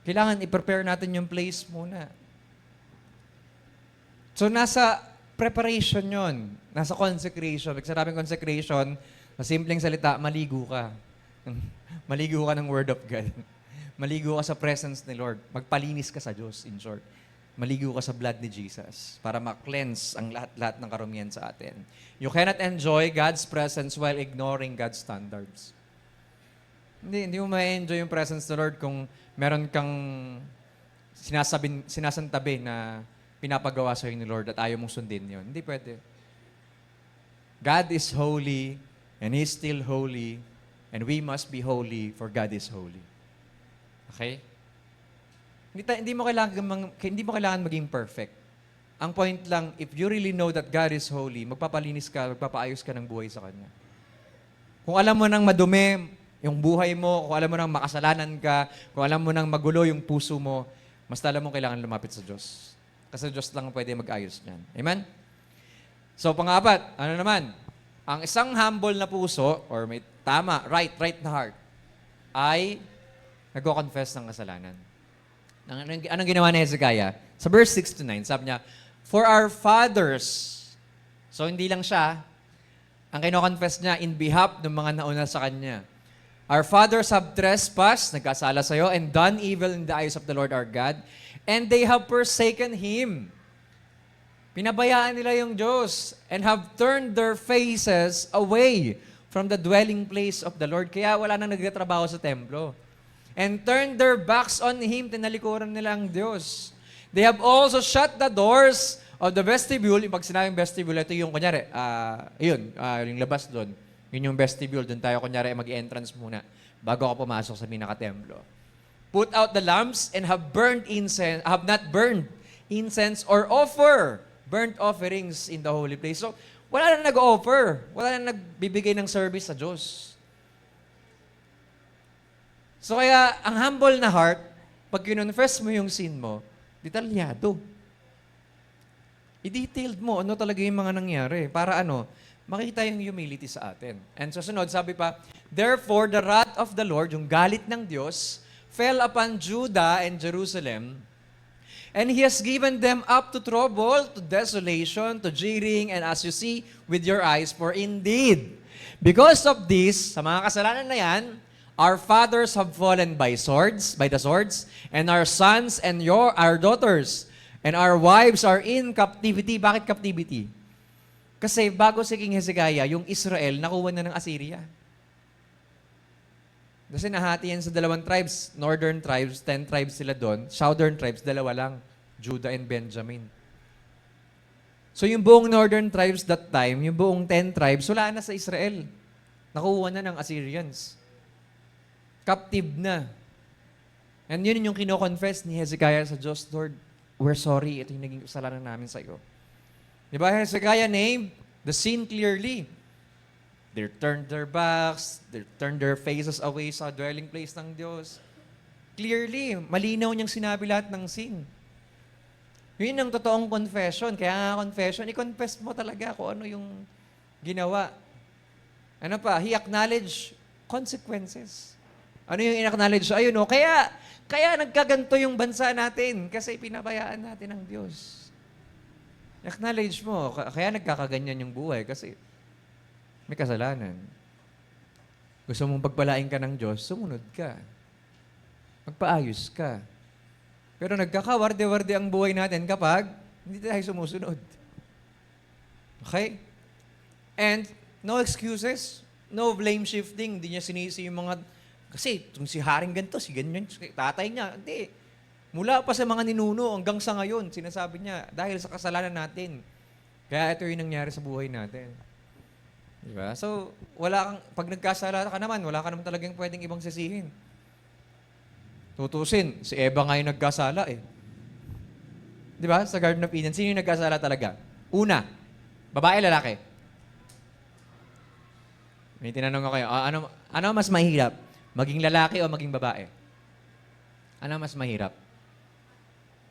Kailangan i-prepare natin yung place muna. So, nasa preparation yon, nasa consecration. Pag sarabing consecration, sa simpleng salita, maligo ka. Maligo ka ng Word of God. Maligo ka sa presence ni Lord. Magpalinis ka sa Diyos, in short. Maligo ka sa blood ni Jesus para ma-cleanse ang lahat-lahat ng karumihan sa atin. You cannot enjoy God's presence while ignoring God's standards. Hindi mo ma-enjoy yung presence ng Lord kung meron kang sinasantabi na pinapagawa sa'yo ni Lord at ayaw mong sundin yun. Hindi pwede. God is holy, and He's still holy, and we must be holy, for God is holy. Okay? Hindi mo kailangan maging perfect. Ang point lang, if you really know that God is holy, magpapalinis ka, magpapaayos ka ng buhay sa Kanya. Kung alam mo nang madumi yung buhay mo, kung alam mo nang makasalanan ka, kung alam mo nang magulo yung puso mo, mas alam mo kailangan lumapit sa Diyos. Kasi Diyos lang ang pwede mag-ayos niyan. Amen? So, pang-apat, ano naman? Ang isang humble na puso, or may tama, right na heart, ay nagko-confess ng kasalanan. Anong ginawa ni Hezekiah? Sa verse 6 to 9, sabi niya, for our fathers, so hindi lang siya, ang kino-confess niya in behalf ng mga nauna sa kanya. Our fathers have trespassed, nagkasala sa'yo, and done evil in the eyes of the Lord our God, and they have forsaken Him. Pinabayaan nila yung Diyos, and have turned their faces away from the dwelling place of the Lord. Kaya wala nang nagtatrabaho sa templo. And turned their backs on Him, tinalikuran nila ang Diyos. They have also shut the doors of the vestibule. Pag sinabing vestibule, ito yung kunyari, yung labas doon. Yun yung vestibule, doon tayo kunyari mag-entrance muna bago ako pumasok sa pinaka-templo. Put out the lamps and have not burned incense or offer burnt offerings in the holy place. So, wala na nag-offer. Wala na nagbibigay ng service sa Diyos. So kaya, ang humble na heart, pag kinonfess mo yung sin mo, detalyado. I-detailed mo ano talaga yung mga nangyari. Para makita yung humility sa atin. And susunod, sabi pa, therefore, the wrath of the Lord, yung galit ng Diyos, fell upon Judah and Jerusalem, and He has given them up to trouble, to desolation, to jeering, and as you see with your eyes, for indeed, because of this, sa mga kasalanan na yan, our fathers have fallen by the swords, and our sons and our daughters, and our wives are in captivity. Bakit captivity? Kasi bago si King Hezekiah, yung Israel, nakuha na ng Assyria. Kasi nahati yan sa dalawang tribes. Northern tribes, 10 tribes sila doon. Southern tribes, 2 lang. Judah and Benjamin. So yung buong northern tribes that time, yung buong 10 tribes, wala na sa Israel. Nakuha na ng Assyrians. Captive na. And yun yung kino-confess ni Hezekiah sa Diyos, Lord, we're sorry, ito yung naging kasalanan namin sa iyo. Diba, Hezekiah named the sin clearly. They turned their backs, they turned their faces away sa dwelling place ng Diyos. Clearly, malinaw niyang sinabi lahat ng sin. Yun ang totoong confession. Kaya nga confession, i-confess mo talaga kung ano yung ginawa. Ano pa? He acknowledged consequences. Ano yung in-acknowledge? Ayun kaya nagkaganto yung bansa natin kasi pinabayaan natin ang Diyos. Acknowledge mo, kaya nagkakaganyan yung buhay kasi may kasalanan. Gusto mong pagpalain ka ng Diyos, sumunod ka. Magpaayos ka. Pero nagkakawarde-warde ang buhay natin kapag hindi tayo sumusunod. Okay? And no excuses, no blame shifting. Hindi niya sinisi yung mga, kasi kung si Haring ganito, si ganyan, tatay niya. Hindi. Mula pa sa mga ninuno hanggang sa ngayon, sinasabi niya, dahil sa kasalanan natin. Kaya ito yung nangyari sa buhay natin. Diba? So, pag nagkasala ka naman, wala ka naman talagang pwedeng ibang sisihin. Tutusin, si Eva nga yung nagkasala eh. Diba? Sa Garden of Eden, sino yung nagkasala talaga? Una, babae, lalaki. May tinanong ako kayo, ano mas mahirap? Maging lalaki o maging babae? Ano mas mahirap?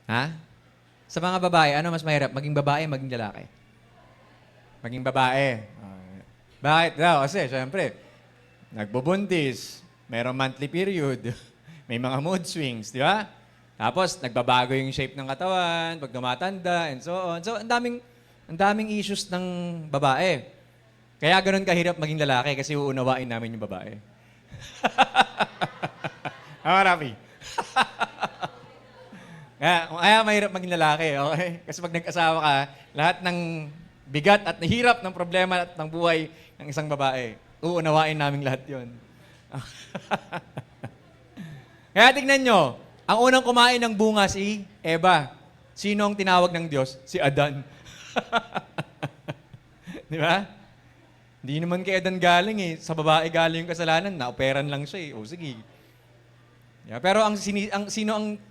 Ha? Sa mga babae, ano mas mahirap? Maging babae o maging lalaki? Maging babae. Bakit daw? Kasi, syempre, nagbubuntis, mayroong monthly period, may mga mood swings, di ba? Tapos, nagbabago yung shape ng katawan, pag tumatanda, and so on. So, ang daming issues ng babae. Kaya ganun kahirap maging lalaki kasi uunawain namin yung babae. Rafi. Kaya mahirap maging lalaki, okay? Kasi pag nag-asawa ka, lahat ng bigat at hirap ng problema at ng buhay ng isang babae, uunawain namin lahat yon. Kaya tignan nyo, ang unang kumain ng bunga si Eva. Sino ang tinawag ng Diyos? Si Adan. Di ba? Hindi naman kay Adan galing eh. Sa babae galing yung kasalanan, na-operan lang siya eh. O sige. Yeah, pero sino ang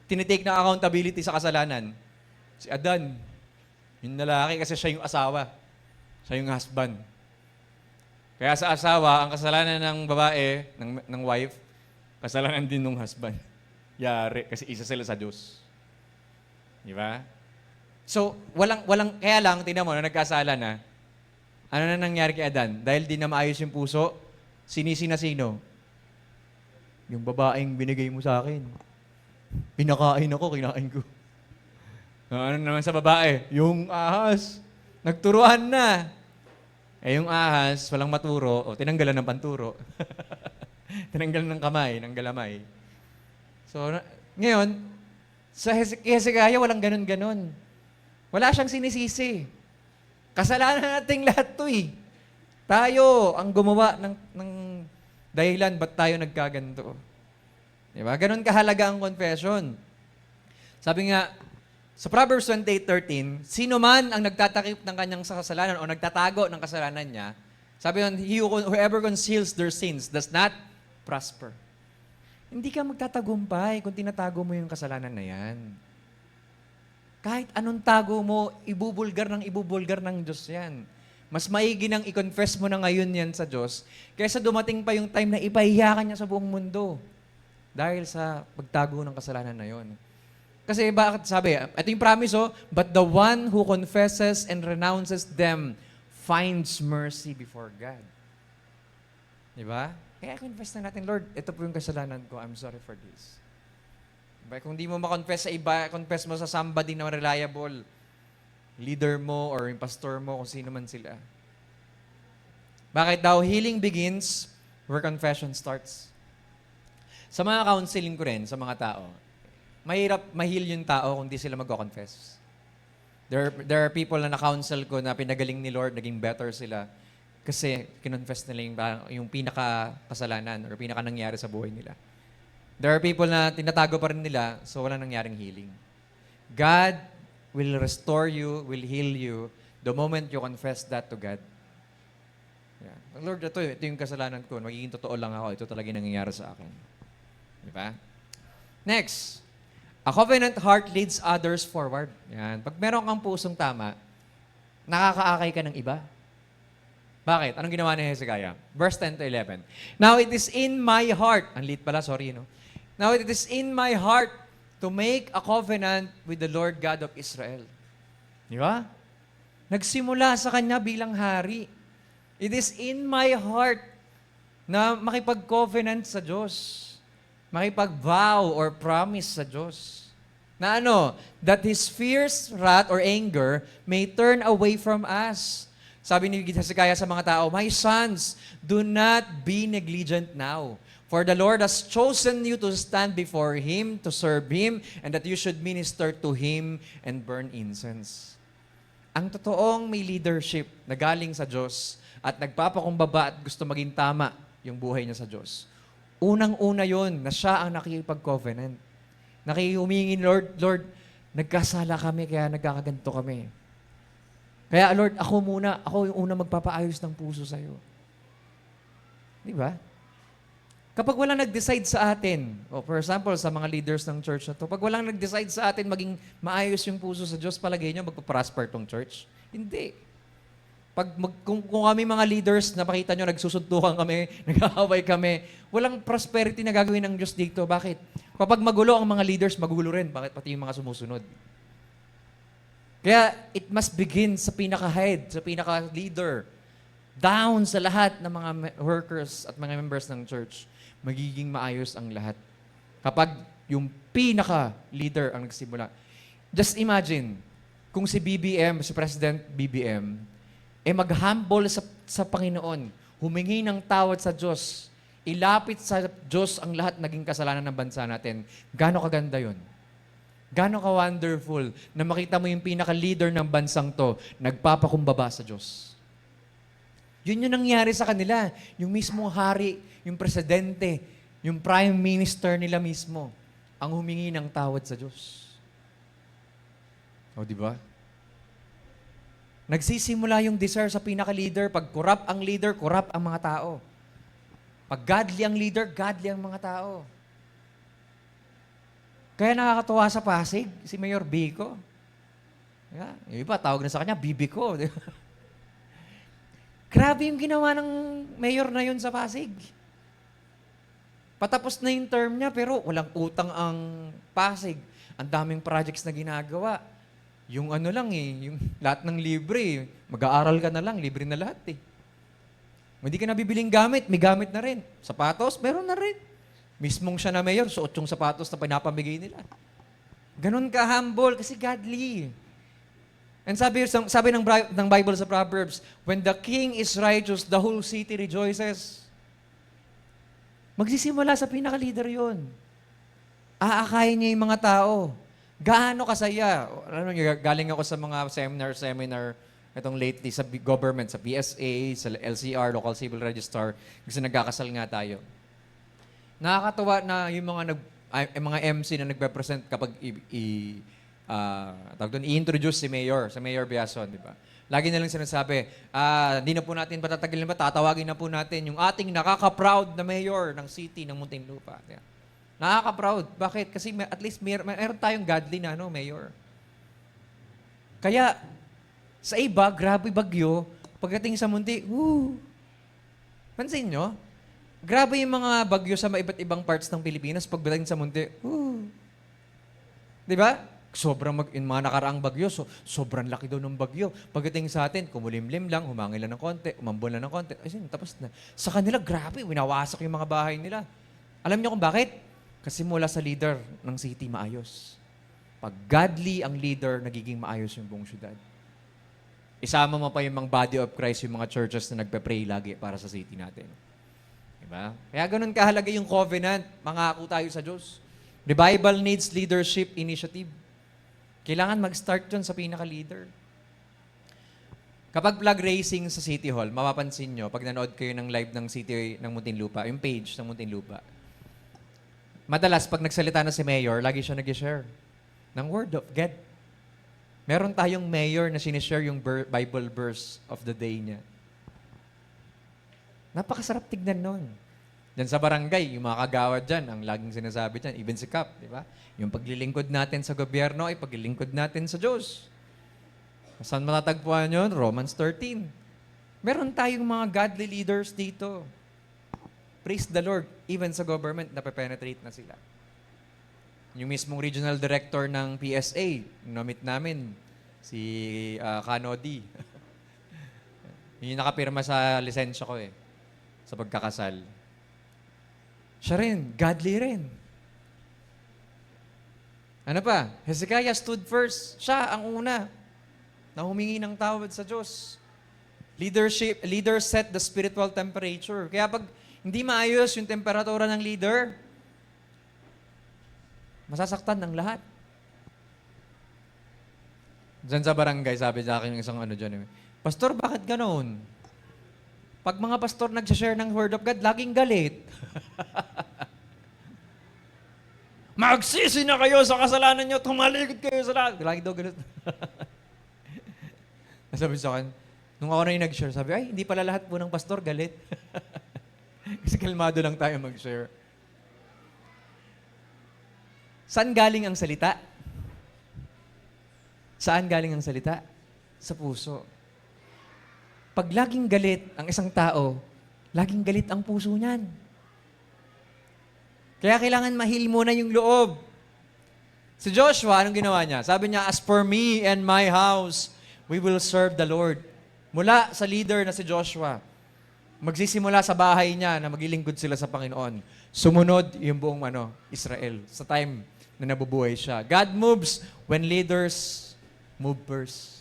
tinitake na accountability sa kasalanan? Si Adan. Yung lalaki kasi siya yung asawa. Siya yung husband. Kaya sa asawa, ang kasalanan ng babae, ng wife, kasalanan din ng husband. Yari, kasi isa sila sa Diyos. Di ba? So, kaya lang, tingnan mo, na nagkasala na, ano na nangyari kay Adan? Dahil di na maayos yung puso, sinisi na sino? Yung babaeng binigay mo sa akin. Pinakain ako, kinain ko. Ano naman sa babae? Yung ahas. Nagturuan na. Yung ahas, walang maturo, tinanggalan ng panturo. Tinanggalan ng kamay, ng galamay. So, ngayon, sa Hezekiah, walang ganun-ganun. Wala siyang sinisisi. Kasalanan nating lahat to eh. Tayo ang gumawa ng dahilan ba't tayo nagkaganto. Diba? Ganun kahalaga ang confession. Sabi nga, sa Proverbs 28:13, sino man ang nagtatakip ng kanyang kasalanan o nagtatago ng kasalanan niya, sabi nun, whoever conceals their sins does not prosper. Hindi ka magtatagumpay kung tinatago mo yung kasalanan na yan. Kahit anong tago mo, ibubulgar ng Diyos yan. Mas maigi nang i-confess mo na ngayon yan sa Diyos, kaysa dumating pa yung time na ipahiya ka niya sa buong mundo. Dahil sa pagtago ng kasalanan na yon. Kasi bakit sabi, ito yung promise but the one who confesses and renounces them finds mercy before God. Diba? Kaya confess na natin, Lord, ito po yung kasalanan ko, I'm sorry for this. Diba? Kung di mo ma-confess sa iba, confess mo sa somebody na reliable, leader mo or yung pastor mo, kung sino man sila. Bakit daw? Healing begins where confession starts. Sa mga counseling ko rin, sa mga tao, mahirap ma-heal yung tao kung di sila mag-confess. There are people na na-counsel ko na pinagaling ni Lord, naging better sila kasi kinonfess nila yung pinaka-kasalanan or pinaka-nangyari sa buhay nila. There are people na tinatago pa rin nila, so wala nangyaring healing. God will restore you, will heal you the moment you confess that to God. Yeah. Lord, ito yung kasalanan ko. Magiging totoo lang ako. Ito talaga yung nangyayari sa akin. Di ba? Next. A covenant heart leads others forward. Yan. Pag meron kang pusong tama, nakakaakay ka ng iba. Bakit? Anong ginawa ni Hezekiah? Verse 10 to 11. Now it is in my heart. Ang lead pala, sorry, no? Now it is in my heart to make a covenant with the Lord God of Israel. Di ba? Nagsimula sa kanya bilang hari. It is in my heart na makipag-covenant sa Diyos. Makipag-vow or promise sa Diyos. Na ano? That His fierce wrath or anger may turn away from us. Sabi ni Hezekiah sa mga tao, my sons, do not be negligent now. For the Lord has chosen you to stand before Him, to serve Him, and that you should minister to Him and burn incense. Ang totoong may leadership na galing sa Diyos at nagpapakumbaba at gusto maging tama yung buhay niya sa Diyos. Unang-una yon na siya ang nakikipag-covenant. Nakihumingi, Lord, nagkasala kami kaya nagkakaganto kami. Kaya Lord, ako yung una magpapaayos ng puso sa'yo. Di ba? Kapag walang nag-decide sa atin, for example, sa mga leaders ng church na to, pag walang nag-decide sa atin maging maayos yung puso sa Diyos, palagay nyo, magpaprosper tong church? Hindi. Kung kami mga leaders, napakita nyo, nagsusuntukan kami, nag-aaway kami, walang prosperity na gagawin ng Diyos dito. Bakit? Kapag magulo ang mga leaders, magulo rin. Bakit? Pati yung mga sumusunod. Kaya, it must begin sa pinaka-head, sa pinaka-leader, down sa lahat ng mga workers at mga members ng church. Magiging maayos ang lahat. Kapag yung pinaka-leader ang nagsimula. Just imagine, kung si BBM, si President BBM, mag-humble sa Panginoon, humingi ng tawad sa Diyos, ilapit sa Diyos ang lahat naging kasalanan ng bansa natin. Gaano kaganda yun? Gaano ka-wonderful na makita mo yung pinaka-leader ng bansang to, nagpapakumbaba sa Diyos. Yun yung nangyari sa kanila. Yung mismong hari, yung presidente, yung prime minister nila mismo, ang humingi ng tawad sa Diyos. O, di ba? Nagsisimula yung desire sa pinaka-leader. Pag corrupt ang leader, corrupt ang mga tao. Pag godly ang leader, godly ang mga tao. Kaya nakakatuwa sa Pasig, si Mayor Bico. Yeah, yung iba, tawag na sa kanya, Bibi ko. Di ba? Grabe yung ginawa ng mayor na yun sa Pasig. Patapos na yung term niya, pero walang utang ang Pasig. Ang daming projects na ginagawa. Yung ano lang yung lahat ng libre. Mag-aaral ka na lang, libre na lahat eh. Hindi ka nabibiling gamit, may gamit na rin. Sapatos, meron na rin. Mismong siya na mayor, suot yung sapatos na pinapamigay nila. Ganon ka humble kasi godly. And sabi ng Bible sa Proverbs, when the king is righteous, the whole city rejoices. Magsisimula sa pinaka-leader yun. Aakayin niya yung mga tao. Gaano kasaya? Galing ako sa mga seminar, itong lately sa government, sa PSA, sa LCR, Local Civil Register, kasi nagkakasal nga tayo. Nakakatawa na yung mga MC na nagpe-present kapag i-introduce si Mayor Biason, di ba? Lagi na lang sinasabi, di na po natin patatagalin ba, tatawagin na po natin yung ating nakaka-proud na mayor ng city ng Muntinlupa. Nakaka-proud. Bakit? Kasi at least meron tayong godly na mayor. Kaya, sa iba, grabe bagyo, pagdating sa Munti, pansin nyo? Grabe yung mga bagyo sa iba't ibang parts ng Pilipinas, pagdating sa Munti, di ba? Sobrang mga nakaraang bagyo, sobrang laki daw ng bagyo. Pagdating sa atin, kumulimlim lang, humangin lang ng konti, umambon lang ng konti. Ay, tapos na. Sa kanila, grabe, winawasak yung mga bahay nila. Alam niyo kung bakit? Kasi mula sa leader ng city, maayos. Pag godly ang leader, nagiging maayos yung buong syudad. Isama mo pa yung mga body of Christ, yung mga churches na nagpe-pray lagi para sa city natin. Diba? Kaya ganun kahalaga yung covenant. Mangako tayo sa Diyos. Revival needs leadership initiative. Kailangan mag-start yun sa pinaka-leader. Kapag flag racing sa City Hall, mapapansin nyo, pag nanood kayo ng live ng City ng Muntinlupa, yung page ng Muntinlupa, madalas, pag nagsalita na si Mayor, lagi siya nag-share ng Word of God. Meron tayong Mayor na sinishare yung Bible verse of the day niya. Napakasarap tignan nun. Diyan sa barangay, yung mga kagawad dyan, ang laging sinasabi dyan, even si Cap, di ba? Yung paglilingkod natin sa gobyerno ay paglilingkod natin sa Diyos. Saan matatagpuan yun? Romans 13. Meron tayong mga godly leaders dito. Praise the Lord, even sa government, nape-penetrate na sila. Yung mismong regional director ng PSA, namit namin, si Kanodi. Yung nakapirma sa lisensya ko sa pagkakasal. Siya rin, godly rin. Ano pa? Hezekiah stood first. Siya ang una na humingi ng tawad sa Diyos. Leaders set the spiritual temperature. Kaya pag hindi maayos yung temperatura ng leader, masasaktan ng lahat. Diyan sa barangay, sabi sa akin ng isang dyan, Pastor, bakit ganoon? Pag mga pastor nag-share ng Word of God, laging galit. Magsisi na kayo sa kasalanan nyo, tumalikod kayo sa lahat. Lagi daw galit. Sabi sa akin, nung ako na yung nag-share, sabi, ay, hindi pala lahat po ng pastor galit. Kasi kalmado lang tayo mag-share. Saan galing ang salita? Saan galing ang salita? Sa puso. Pag laging galit ang isang tao, laging galit ang puso niyan. Kaya kailangan mahil muna yung loob. Si Joshua, anong ginawa niya? Sabi niya, as for me and my house, we will serve the Lord. Mula sa leader na si Joshua, magsisimula sa bahay niya na maglilingkod sila sa Panginoon. Sumunod yung buong Israel sa time na nabubuhay siya. God moves when leaders move first.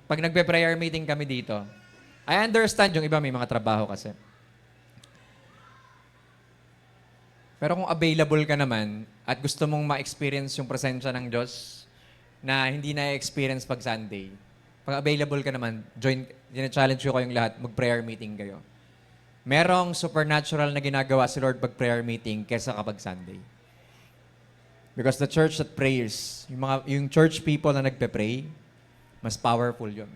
Pag nagpe-prayer meeting kami dito, I understand yung iba may mga trabaho kasi. Pero kung available ka naman at gusto mong ma-experience yung presensya ng Diyos na hindi na-experience pag Sunday, pag available ka naman, challenge ko kayong lahat, mag-prayer meeting kayo. Merong supernatural na ginagawa si Lord pag prayer meeting kesa kapag Sunday. Because the church that prays, yung church people na nagpe-pray, mas powerful yun.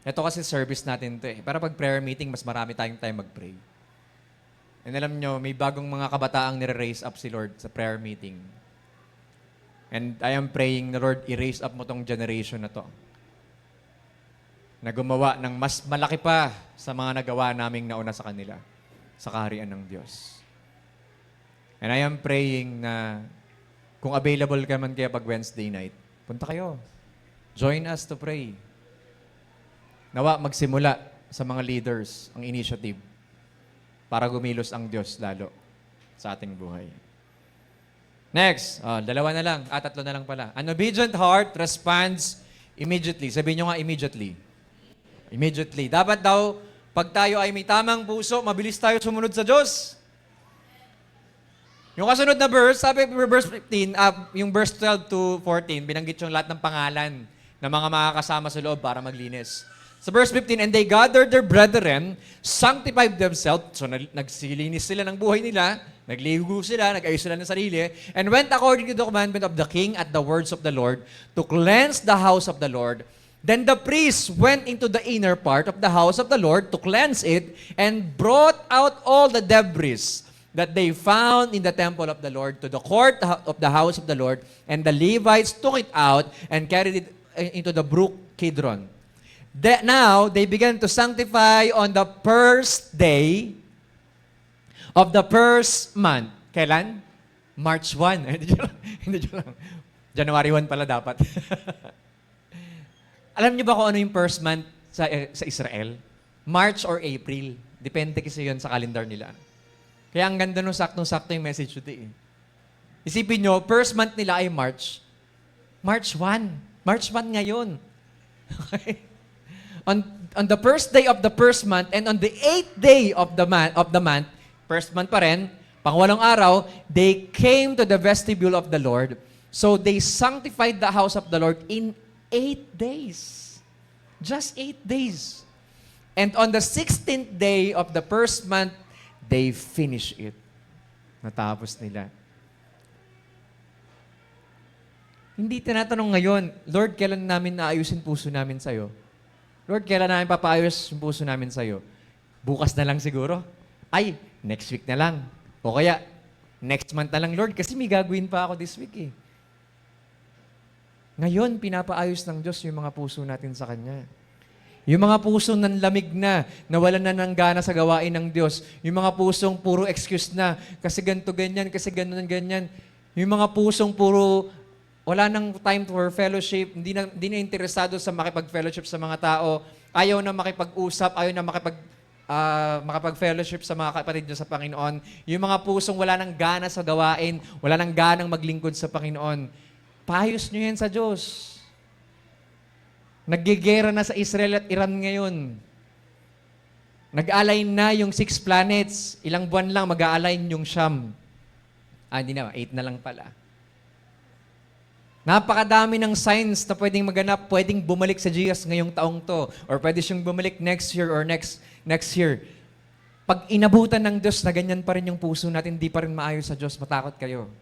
Ito kasi service natin to eh. Para pag prayer meeting, mas marami tayong time mag-pray. And alam nyo, may bagong mga kabataang nire-raise up si Lord sa prayer meeting. And I am praying na Lord, i-raise up mo tong generation na to. Na gumawa ng mas malaki pa sa mga nagawa naming nauna sa kanila. Sa kaharian ng Diyos. And I am praying na kung available ka man kaya pag Wednesday night, punta kayo. Join us to pray. Nawa magsimula sa mga leaders ang initiative para gumilos ang Diyos lalo sa ating buhay. Next, dalawa na lang, tatlo na lang pala. An obedient heart responds immediately. Sabihin nyo nga immediately. Immediately. Dapat daw, pag tayo ay may tamang puso, mabilis tayo sumunod sa Diyos. Yung kasunod na verse, sabi verse 15, yung verse 12 to 14, binanggit yung lahat ng pangalan ng mga makakasama sa loob para maglinis. Sa verse 15, and they gathered their brethren, sanctified themselves, so nagsilinis sila ng buhay nila, nagligo sila, nag-ayos sila ng sarili, and went according to the commandment of the king at the words of the Lord, to cleanse the house of the Lord. Then the priests went into the inner part of the house of the Lord to cleanse it, and brought out all the debris that they found in the temple of the Lord to the court of the house of the Lord, and the Levites took it out and carried it into the brook Kidron. Now, they began to sanctify on the first day of the first month. Kailan? March 1. Hindi lang. January 1 pala dapat. Alam niyo ba kung ano yung first month sa Israel? March or April. Depende kasi yun sa calendar nila. Kaya ang ganda nung saktong-sakto yung message today. Isipin nyo, first month nila ay March. March 1. March 1 ngayon. Okay? On the first day of the first month and on the 8th day of the month, first month pa rin, pangwalong araw, they came to the vestibule of the Lord. So they sanctified the house of the Lord in 8 days. Just 8 days. And on the 16th day of the first month, they finish it. Natapos nila. Hindi tinatanong ngayon, Lord, kailan namin naayusin puso namin sa'yo? Lord, kailan namin papaayos yung puso namin sa'yo? Bukas na lang siguro? Ay, next week na lang. O kaya, next month na lang, Lord, kasi may gagawin pa ako this week eh. Ngayon, pinapaayos ng Diyos yung mga puso natin sa Kanya. Yung mga pusong nanlamig na, nawalan na ng gana sa gawain ng Diyos. Yung mga pusong puro excuse na, kasi ganito, ganyan, kasi ganun, ganyan. Yung mga pusong puro, wala nang time for fellowship, hindi na interesado sa makipag-fellowship sa mga tao, ayaw na makipag-usap, ayaw na makipag-fellowship sa mga kapatid niyo sa Panginoon. Yung mga pusong wala nang gana sa gawain, wala nang ganang maglingkod sa Panginoon, paayos nyo yan sa Diyos. Naggigera na sa Israel at Iran ngayon. Nag-align na yung 6 planets. Ilang buwan lang mag-a-align yung Siyam. Hindi na, 8 na lang pala. Napakadami ng signs na pwedeng maganap, pwedeng bumalik sa Jesus ngayong taong to. Or pwede siyang bumalik next year or next year. Pag inabutan ng Diyos na ganyan pa rin yung puso natin, hindi pa rin maayos sa Diyos, matakot kayo.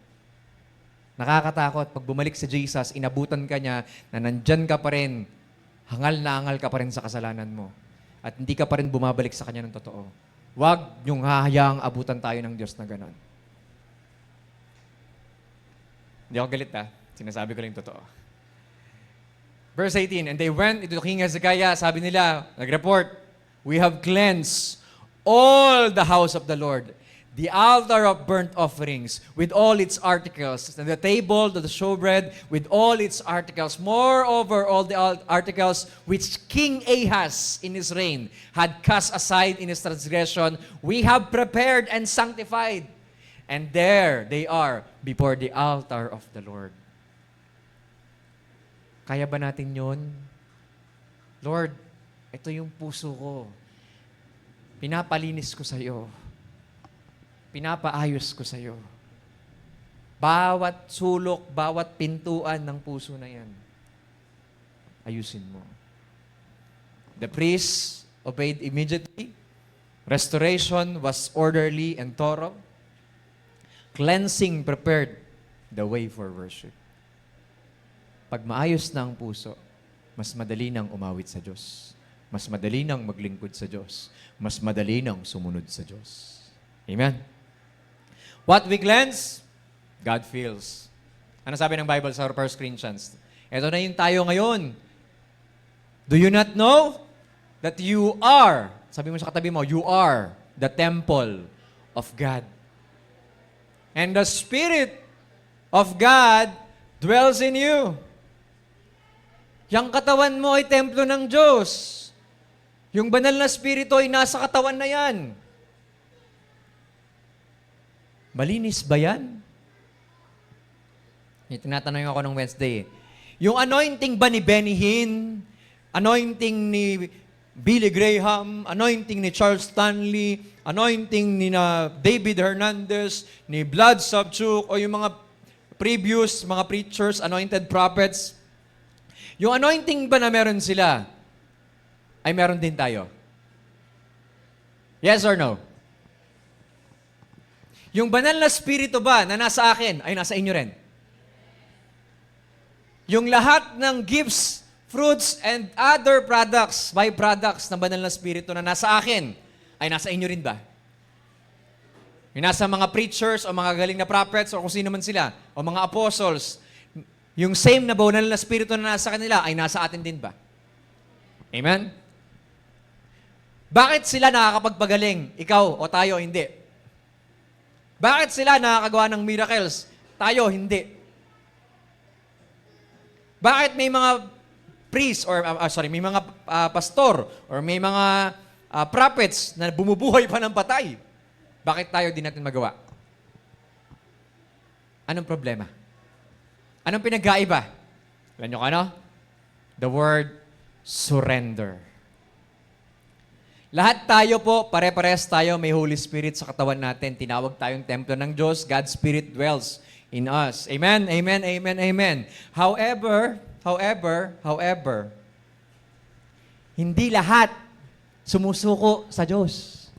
Nakakatakot. Pag bumalik sa Jesus, inabutan ka niya na nandyan ka pa rin. Hangal na hangal ka pa rin sa kasalanan mo. At hindi ka pa rin bumabalik sa Kanya ng totoo. Huwag niyong hahayaang abutan tayo ng Diyos na gano'n. Hindi ako galit Sinasabi ko lang yung totoo. Verse 18, and they went into King Hezekiah, sabi nila, nag-report, we have cleansed all the house of the Lord, the altar of burnt offerings with all its articles, and the table, the showbread with all its articles. Moreover, all the articles which King Ahaz in his reign had cast aside in his transgression, we have prepared and sanctified. And there they are before the altar of the Lord. Kaya ba natin yun? Lord, ito yung puso ko. Pinapalinis ko sa iyo. Pinapaayos ko sa iyo. Bawat sulok, bawat pintuan ng puso na yan, ayusin mo. The priests obeyed immediately. Restoration was orderly and thorough. Cleansing prepared the way for worship. Pag maayos na ang puso, mas madali nang umawit sa Diyos. Mas madali nang maglingkod sa Diyos. Mas madali nang sumunod sa Diyos. Amen? What we cleanse, God feels. Ano sabi ng Bible sa 1 Corinthians? Ito na yung tayo ngayon. Do you not know that you are, sabi mo sa katabi mo, you are the temple of God. And the Spirit of God dwells in you. Yang katawan mo ay templo ng Diyos. Yung banal na Espiritu ay nasa katawan na yan. Malinis ba yan? Yung tinatanong ako nung Wednesday. Yung anointing ba ni Benny Hinn? Anointing ni Billy Graham? Anointing ni Charles Stanley? Anointing ni David Hernandez? Ni Vlad Savchuk? O yung mga previous, mga preachers, anointed prophets? Yung anointing ba na meron sila, ay meron din tayo? Yes or no? Yung banal na spirito ba na nasa akin, ay nasa inyo rin? Yung lahat ng gifts, fruits, and other products, byproducts ng banal na spirito na nasa akin, ay nasa inyo rin ba? Yung nasa mga preachers, o mga galing na prophets, o kung sino man sila, o mga apostles, yung same na banal na spirito na nasa kanila ay nasa atin din ba? Amen? Bakit sila nakakapagpagaling? Ikaw o tayo hindi? Bakit sila nakakagawa ng miracles? Tayo hindi. Bakit may mga priest or may mga pastor or may mga prophets na bumubuhay pa ng patay? Bakit tayo di natin magawa? Anong problema? Anong pinagkaiba? Alam nyo ano? The word surrender. Lahat tayo po, pare-pares tayo, may Holy Spirit sa katawan natin. Tinawag tayong templo ng Diyos. God's Spirit dwells in us. Amen, amen, amen, amen. However, hindi lahat sumusuko sa Diyos.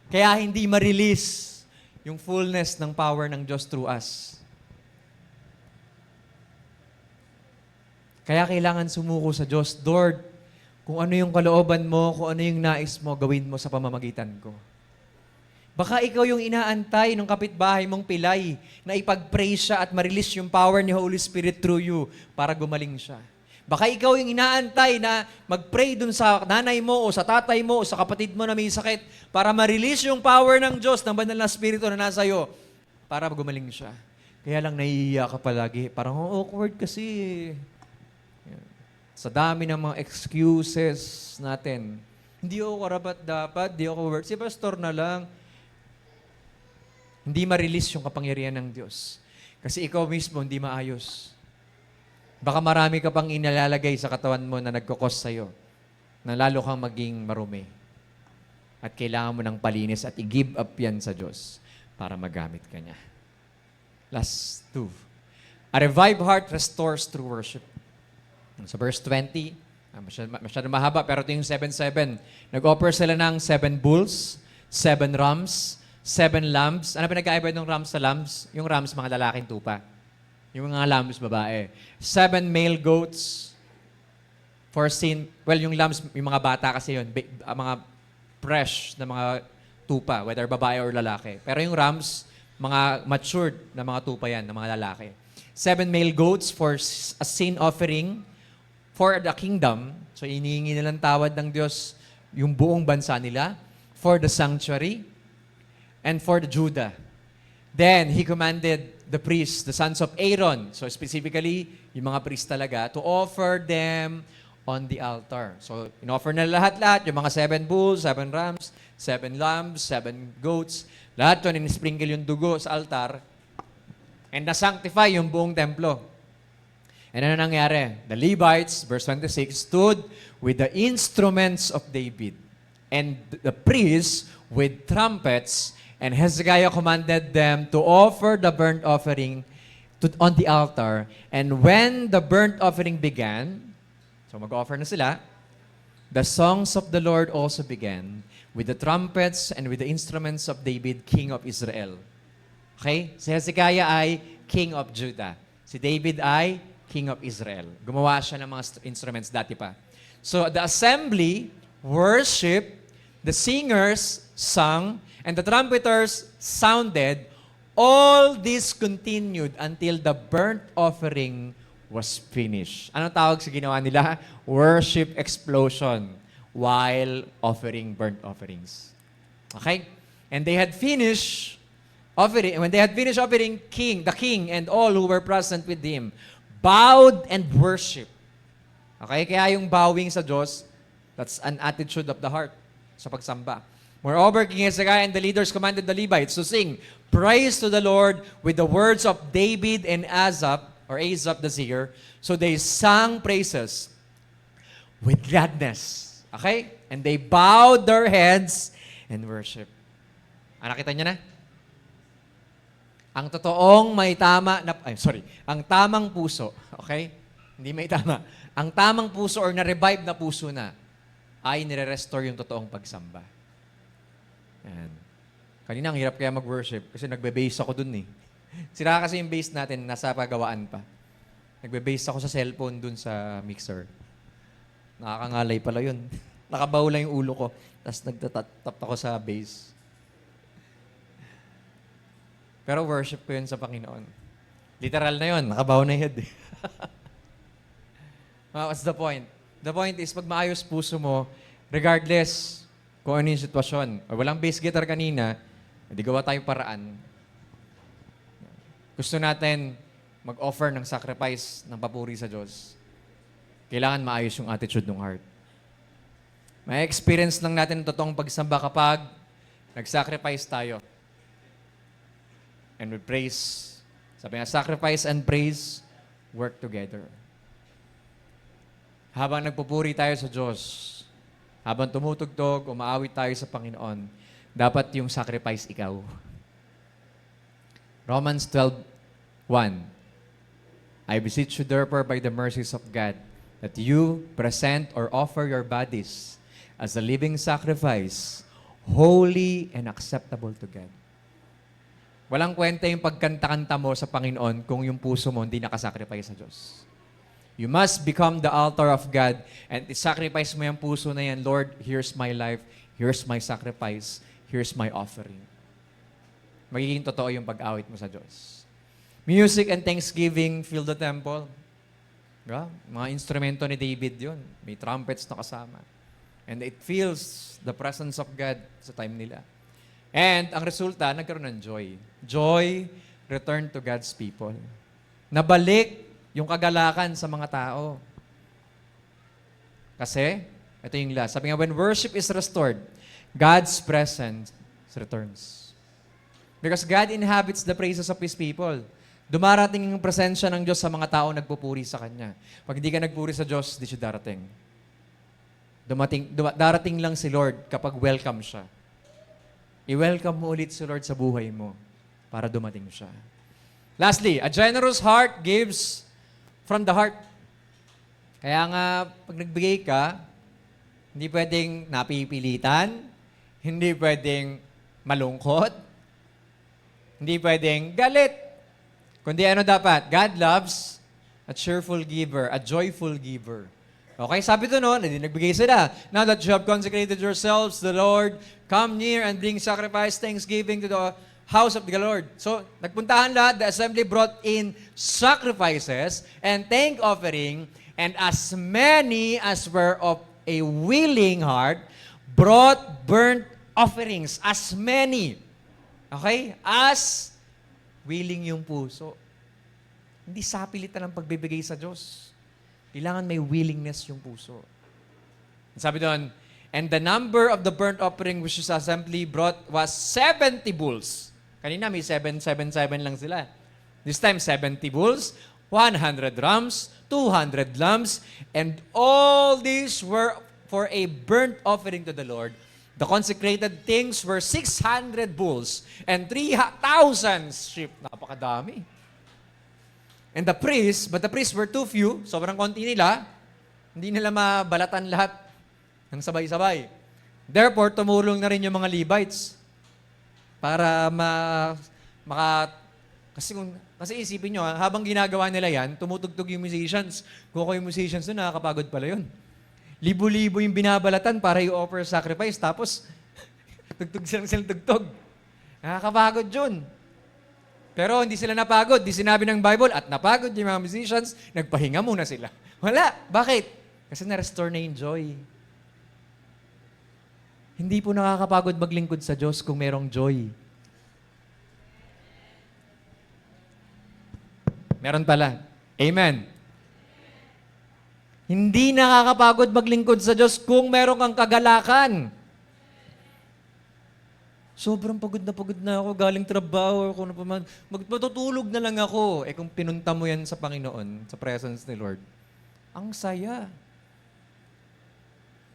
Kaya hindi ma-release yung fullness ng power ng Diyos through us. Kaya kailangan sumuko sa Diyos. Lord, kung ano yung kalooban mo, kung ano yung nais mo, gawin mo sa pamamagitan ko. Baka ikaw yung inaantay ng kapitbahay mong pilay na ipag-pray siya at ma-release yung power ni Holy Spirit through you para gumaling siya. Baka ikaw yung inaantay na mag-pray dun sa nanay mo o sa tatay mo o sa kapatid mo na may sakit para ma-release yung power ng Diyos, ng banal na Espiritu na nasa iyo para gumaling siya. Kaya lang naiiyak ka palagi. Parang awkward kasi. Sa dami ng mga excuses natin. Hindi ako karapat dapat, hindi ako work. Si pastor na lang. Hindi ma-release yung kapangyarihan ng Diyos. Kasi ikaw mismo hindi maayos. Baka marami ka pang inalalagay sa katawan mo na nagkukos sa'yo na lalo kang maging marumi. At kailangan mo ng palinis at i-give up yan sa Diyos para magamit ka niya. Last 2. A revived heart restores through worship. Sa verse 20, masyado mahaba, pero ito yung 7-7. Nag-offer sila ng 7 bulls, 7 rams, 7 lambs. Ano pinagkaiba ng rams sa lambs? Yung rams, mga lalaking tupa. Yung mga lambs, babae. 7 male goats for sin. Well, yung lambs, yung mga bata kasi yun. Mga fresh na mga tupa, whether babae or lalaki. Pero yung rams, mga matured na mga tupa yan, na mga lalaki. 7 male goats for a sin offering for the kingdom. So, inihingi nilang tawad ng Diyos yung buong bansa nila. For the sanctuary. And for the Judah. Then, He commanded the priests, the sons of Aaron, so specifically, yung mga priests talaga, to offer them on the altar. So, in-offer na lahat-lahat, yung mga 7 bulls, 7 rams, 7 lambs, 7 goats, lahat yun, in-sprinkle yung dugo sa altar, and na-sanctify yung buong templo. And ano nangyari? The Levites, verse 26, stood with the instruments of David, and the priests with trumpets, and Hezekiah commanded them to offer the burnt offering on the altar. And when the burnt offering began, so mag-offer na sila, the songs of the Lord also began with the trumpets and with the instruments of David, king of Israel. Okay? Si Hezekiah ay king of Judah. Si David ay king of Israel. Gumawa siya ng mga instruments dati pa. So the assembly worship, the singers sang, and the trumpeters sounded. All this continued until the burnt offering was finished. Anong tawag sa ginawa nila? Worship explosion while offering burnt offerings. Okay? And they had finished offering, when they had finished offering, the king and all who were present with him bowed and worshiped. Okay? Kaya yung bowing sa Diyos, that's an attitude of the heart sa pagsamba. Moreover, King Hezekiah and the leaders commanded the Levites to sing praise to the Lord with the words of David and Asaph the seer. So they sang praises with gladness. Okay? And they bowed their heads and worship. Nakita niyo na? Ang totoong may tama na, ang tamang puso, okay? Hindi may tama. Ang tamang puso or na-revive na puso na ay nire-restore yung totoong pagsamba. Yan. Kanina, ang hirap kaya mag-worship kasi nagbe-base ako dun eh. Sira kasi yung base natin, nasa pagawaan pa. Nagbe-base ako sa cellphone dun sa mixer. Nakakangalay pala yun. Nakabaw lang yung ulo ko. Tapos nagtatap ako sa base. Pero worship ko yun sa Panginoon. Literal na yun. Nakabaw na yung head eh. What's the point? The point is, pag maayos puso mo, regardless kung ano yung sitwasyon. Walang bass guitar kanina, hindi gawa tayong paraan. Gusto natin mag-offer ng sacrifice ng papuri sa Diyos. Kailangan maayos yung attitude ng heart. May experience lang natin ng totoong pagsamba kapag nag-sacrifice tayo. And we praise. Sabi nga, sacrifice and praise work together. Habang nagpupuri tayo sa Diyos, habang tumutugtog, umaawit tayo sa Panginoon, dapat yung sacrifice ikaw. Romans 12:1. I beseech you therefore by the mercies of God that you present or offer your bodies as a living sacrifice, holy and acceptable to God. Walang kwenta yung pagkanta-kanta mo sa Panginoon kung yung puso mo hindi nakasacrifice sa Diyos. You must become the altar of God and sacrifice mo yung puso na yan, Lord, here's my life, here's my sacrifice, here's my offering. Magiging totoo yung pag-awit mo sa Diyos. Music and thanksgiving fill the temple. Diba? Mga instrumento ni David yun. May trumpets na kasama. And it feels the presence of God sa time nila. And ang resulta, nagkaroon ng joy. Joy returned to God's people. Nabalik yung kagalakan sa mga tao. Kasi, ito yung last. Sabi nga, when worship is restored, God's presence returns. Because God inhabits the praises of His people. Dumarating yung presensya ng Diyos sa mga tao nagpupuri sa Kanya. Pag hindi ka nagpuri sa Diyos, di siya darating. Darating lang si Lord kapag welcome siya. I-welcome mo ulit si Lord sa buhay mo para dumating siya. Lastly, a generous heart gives from the heart. Kaya nga, pag nagbigay ka, hindi pwedeng napipilitan, hindi pwedeng malungkot, hindi pwedeng galit. Kundi ano dapat? God loves a cheerful giver, a joyful giver. Okay, sabi ito no, nagbigay sila. Now that you have consecrated yourselves to the Lord, come near and bring sacrifice, thanksgiving to the house of the Lord. So, nagpuntahan lahat, the assembly brought in sacrifices and thank offering, and as many as were of a willing heart brought burnt offerings. As many. Okay? As willing yung puso. Hindi sapilitan ang pagbibigay sa Diyos. Kailangan may willingness yung puso. Sabi doon, and the number of the burnt offering which the assembly brought was 70 bulls. Kanina may 777 lang sila. This time, 70 bulls, 100 rams, 200 lambs, and all these were for a burnt offering to the Lord. The consecrated things were 600 bulls and 3,000 sheep. Napakadami. And the priests, but the priests were too few, sobrang konti nila, hindi nila mabalatan lahat ng sabay-sabay. Therefore, tumulong na rin yung mga Levites para Kasi isipin nyo, habang ginagawa nila yan, tumutugtog yung musicians. Kung ako yung musicians doon, nakakapagod pala yun. Libo-libo yung binabalatan para i-offer sacrifice, tapos tugtog silang tugtog. Nakakapagod yun. Pero hindi sila napagod. Di sinabi ng Bible, at napagod yung mga musicians, nagpahinga muna sila. Wala. Bakit? Kasi na-restore na yung joy. Hindi po nakakapagod maglingkod sa Diyos kung merong joy. Meron pala. Amen. Hindi nakakapagod maglingkod sa Diyos kung meron kang kagalakan. Sobrang pagod na ako, galing trabaho, or kung ano pa man. Magpatutulog na lang ako. Kung pinunta mo yan sa Panginoon, sa presence ni Lord, ang saya.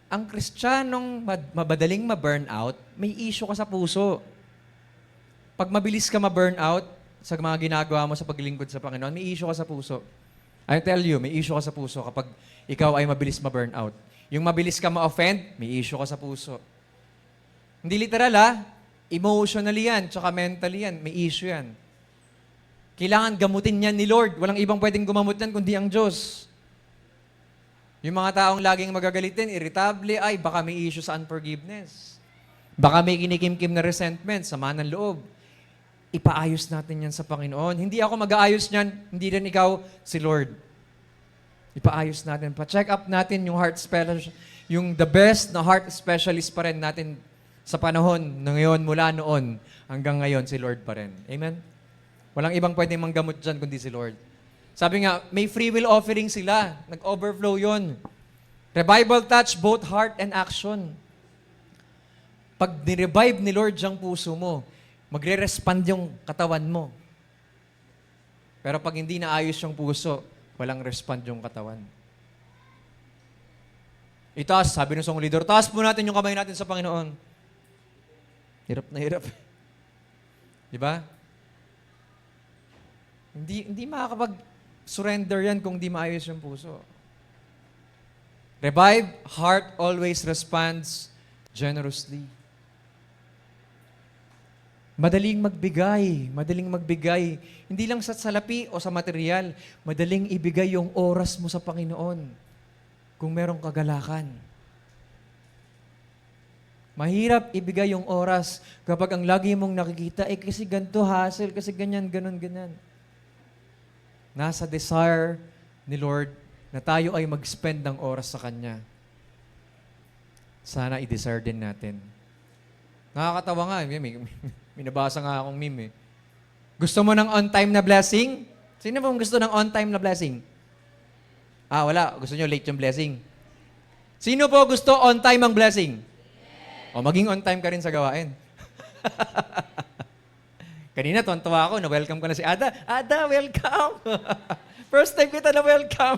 Ang Kristiyanong mabadaling ma-burnout, may issue ka sa puso. Pag mabilis ka ma-burnout sa mga ginagawa mo sa paglingkod sa Panginoon, may issue ka sa puso. I tell you, may issue ka sa puso kapag ikaw ay mabilis ma-burnout. Yung mabilis ka ma-offend, may issue ka sa puso. Hindi literal emotionally yan, tsaka mentally yan, may issue yan. Kailangan gamutin yan ni Lord. Walang ibang pwedeng gumamot yan kundi ang Diyos. Yung mga taong laging magagalitin, irritable, ay baka may issue sa unforgiveness. Baka may kinikimkim na resentment, sama ng loob. Ipaayos natin yan sa Panginoon. Hindi ako mag-aayos niyan, hindi rin ikaw, si Lord. Ipaayos natin. Pa-check up natin yung heart specialist, yung the best na heart specialist pa rin natin sa panahon na ngayon, mula noon hanggang ngayon, si Lord pa rin. Amen? Walang ibang pwedeng manggamot dyan kundi si Lord. Sabi nga, may free will offering sila. Nag-overflow yon. Revival touch both heart and action. Pag ni-revive ni Lord yung puso mo, magre-respond yung katawan mo. Pero pag hindi naayos yung puso, walang respond yung katawan. Itaas, sabi ng song leader, taas po natin yung kamay natin sa Panginoon. Hirap na hirap. Di ba? Hindi makakapag-surrender yan kung di maayos yung puso. Revive, heart always responds generously. Madaling magbigay. Hindi lang sa salapi o sa material, madaling ibigay yung oras mo sa Panginoon kung merong kagalakan. Mahirap ibigay yung oras kapag ang lagi mong nakikita, kasi ganito hassle, kasi ganyan. Nasa desire ni Lord na tayo ay mag-spend ng oras sa Kanya. Sana i-desire din natin. Nakakatawa nga, may nabasa nga akong meme. Gusto mo ng on-time na blessing? Sino bang gusto ng on-time na blessing? Wala. Gusto nyo late yung blessing. Sino po gusto on-time ang blessing? O maging on-time ka rin sa gawain. Kanina, tuwan-tuwa ako, na-welcome ko na si Ada. Ada, welcome! First time kita na-welcome.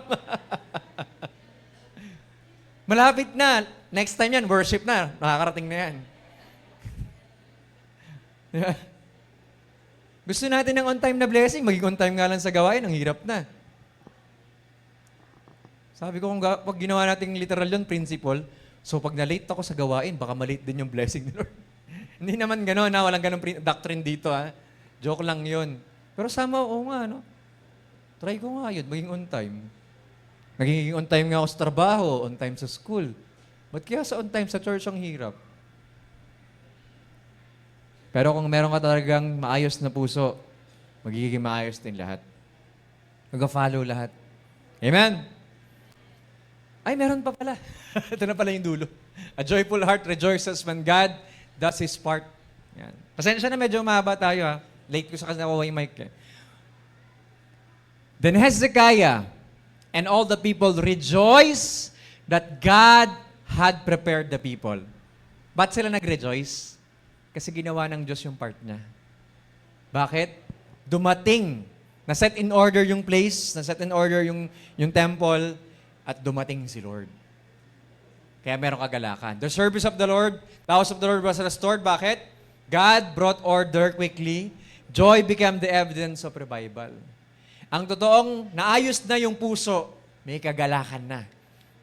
Malapit na. Next time yan, worship na. Nakakarating na yan. Gusto natin ng on-time na blessing, maging on-time nga lang sa gawain, ang hirap na. Sabi ko, pag ginawa natin literal yun, principle, so pag na-late ako sa gawain, baka malate din yung blessing ni Lord. Hindi naman gano'n, walang gano'ng doctrine dito. Joke lang yun. Pero sama, oo nga, no? Try ko nga yun, maging on time. Naging on time nga ako sa trabaho, on time sa school. Ba't kaya sa on time sa church ang hirap? Pero kung meron ka talagang maayos na puso, magiging maayos din lahat. Mag-follow lahat. Amen? Ay, meron pa pala. Ito na pala yung dulo. A joyful heart rejoices when God does His part. Yan. Pasensya na medyo mahaba tayo Late ko sa kasi nakuha yung mic Then Hezekiah and all the people rejoice that God had prepared the people. Ba't sila nag-rejoice? Kasi ginawa ng Diyos yung part niya. Bakit? Dumating. Na-set in order yung place, na-set in order yung temple, at dumating si Lord. Kaya merong kagalakan. The service of the Lord, the house of the Lord was restored. Bakit? God brought order quickly. Joy became the evidence of revival. Ang totoong naayos na yung puso, may kagalakan na.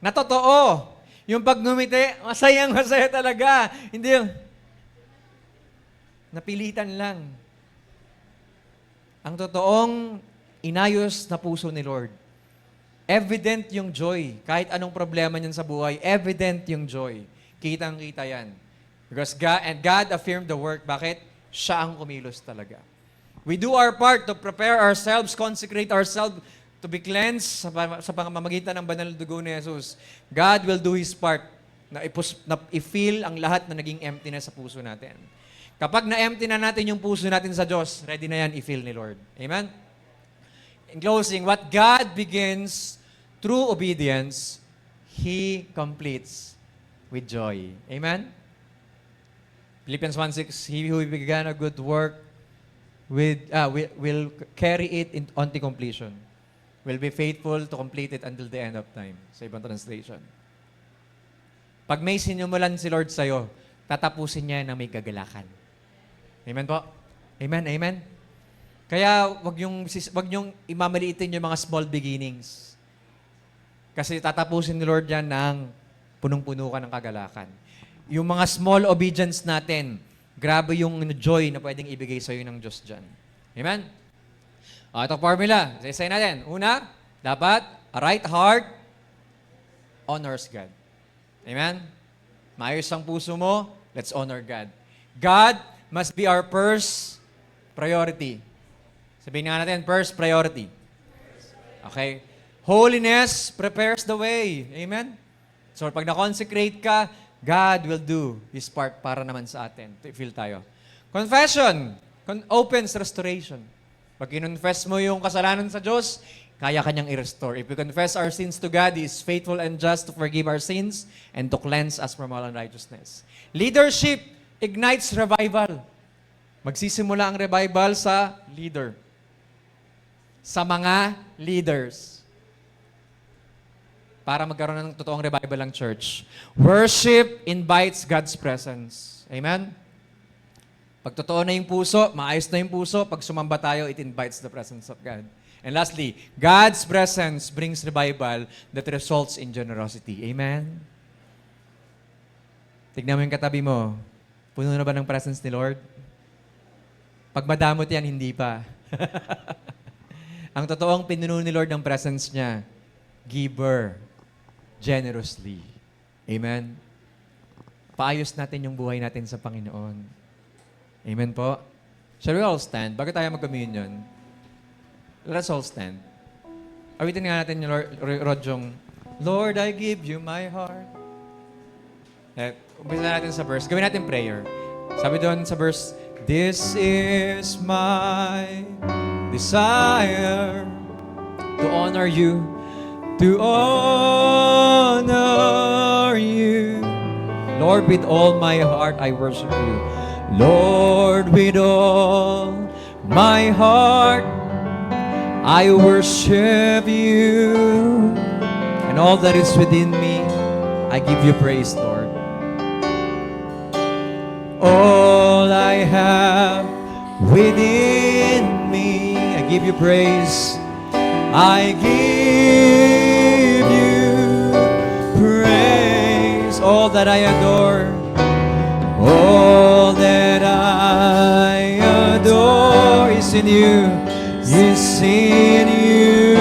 Na totoo, yung pag ngumiti, masayang-masaya talaga. Hindi yung napilitan lang. ang totoong inayos na puso ni Lord. Evident yung joy. Kahit anong problema niyan sa buhay, evident yung joy. Kitang-kita yan. Because God affirmed the work. Bakit? Siya ang kumilos talaga. We do our part to prepare ourselves, consecrate ourselves to be cleansed sa pamamagitan ng banal na dugo ni Jesus. God will do His part na i-fill ang lahat na naging emptiness sa puso natin. Kapag na-empty na natin yung puso natin sa Diyos, ready na yan i-fill ni Lord. Amen? In closing, what God begins through obedience, He completes with joy. Amen? Philippians 1:6, He who began a good work will carry it unto completion. Will be faithful to complete it until the end of time. Sa ibang translation. Pag may sinumulan si Lord sa'yo, tatapusin niya na may kagalakan. Amen po? Amen, amen. Kaya wag yung imamaliitin yung mga small beginnings. Kasi tatapusin ni Lord yan ng punong-puno ka ng kagalakan. Yung mga small obedience natin, grabe yung joy na pwedeng ibigay sa'yo ng Diyos dyan. Amen? Ito formula. Isa-isay natin. Una, dapat a right heart honors God. Amen? Maayos ang puso mo, let's honor God. God must be our first priority. Sabihin nga natin, first priority. Okay? Holiness prepares the way. Amen? So pag na-consecrate ka, God will do His part para naman sa atin. Feel tayo. Confession opens restoration. Pag kinonfess mo yung kasalanan sa Diyos, kaya kanyang i-restore. If we confess our sins to God, He is faithful and just to forgive our sins and to cleanse us from all unrighteousness. Leadership ignites revival. Magsisimula ang revival sa leader. Sa mga leaders. Para magkaroon ng totoong revival ang church. Worship invites God's presence. Amen? Pag totoo na yung puso, maayos na yung puso, pag sumamba tayo, it invites the presence of God. And lastly, God's presence brings revival that results in generosity. Amen? Tignan mo yung katabi mo. Puno na ba ng presence ni Lord? Pag madamot yan, hindi pa. Ang totoong pinuno ni Lord ng presence niya, giver, generously. Amen? Paayos natin yung buhay natin sa Panginoon. Amen po? Shall we all stand? Bago tayo mag-communion, let's all stand. Awitin nga natin yung Rodyong, Lord, I give you my heart. Umpisa natin sa verse. Gawin natin prayer. Sabi doon sa verse, this is my desire to honor you, to honor you. Lord, with all my heart, I worship you. Lord, with all my heart, I worship you, and all that is within me, I give you praise, Lord. All I have within me, I give you praise. I give you praise. All that I adore, all that I adore is in you. Is in you.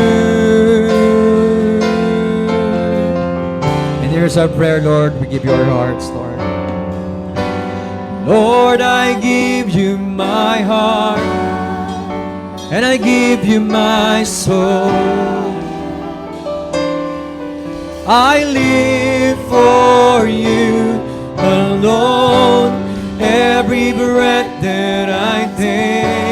And here's our prayer, Lord. We give you our hearts, Lord. Lord, I give you my heart, and I give you my soul. I live for you alone. Every breath that I take,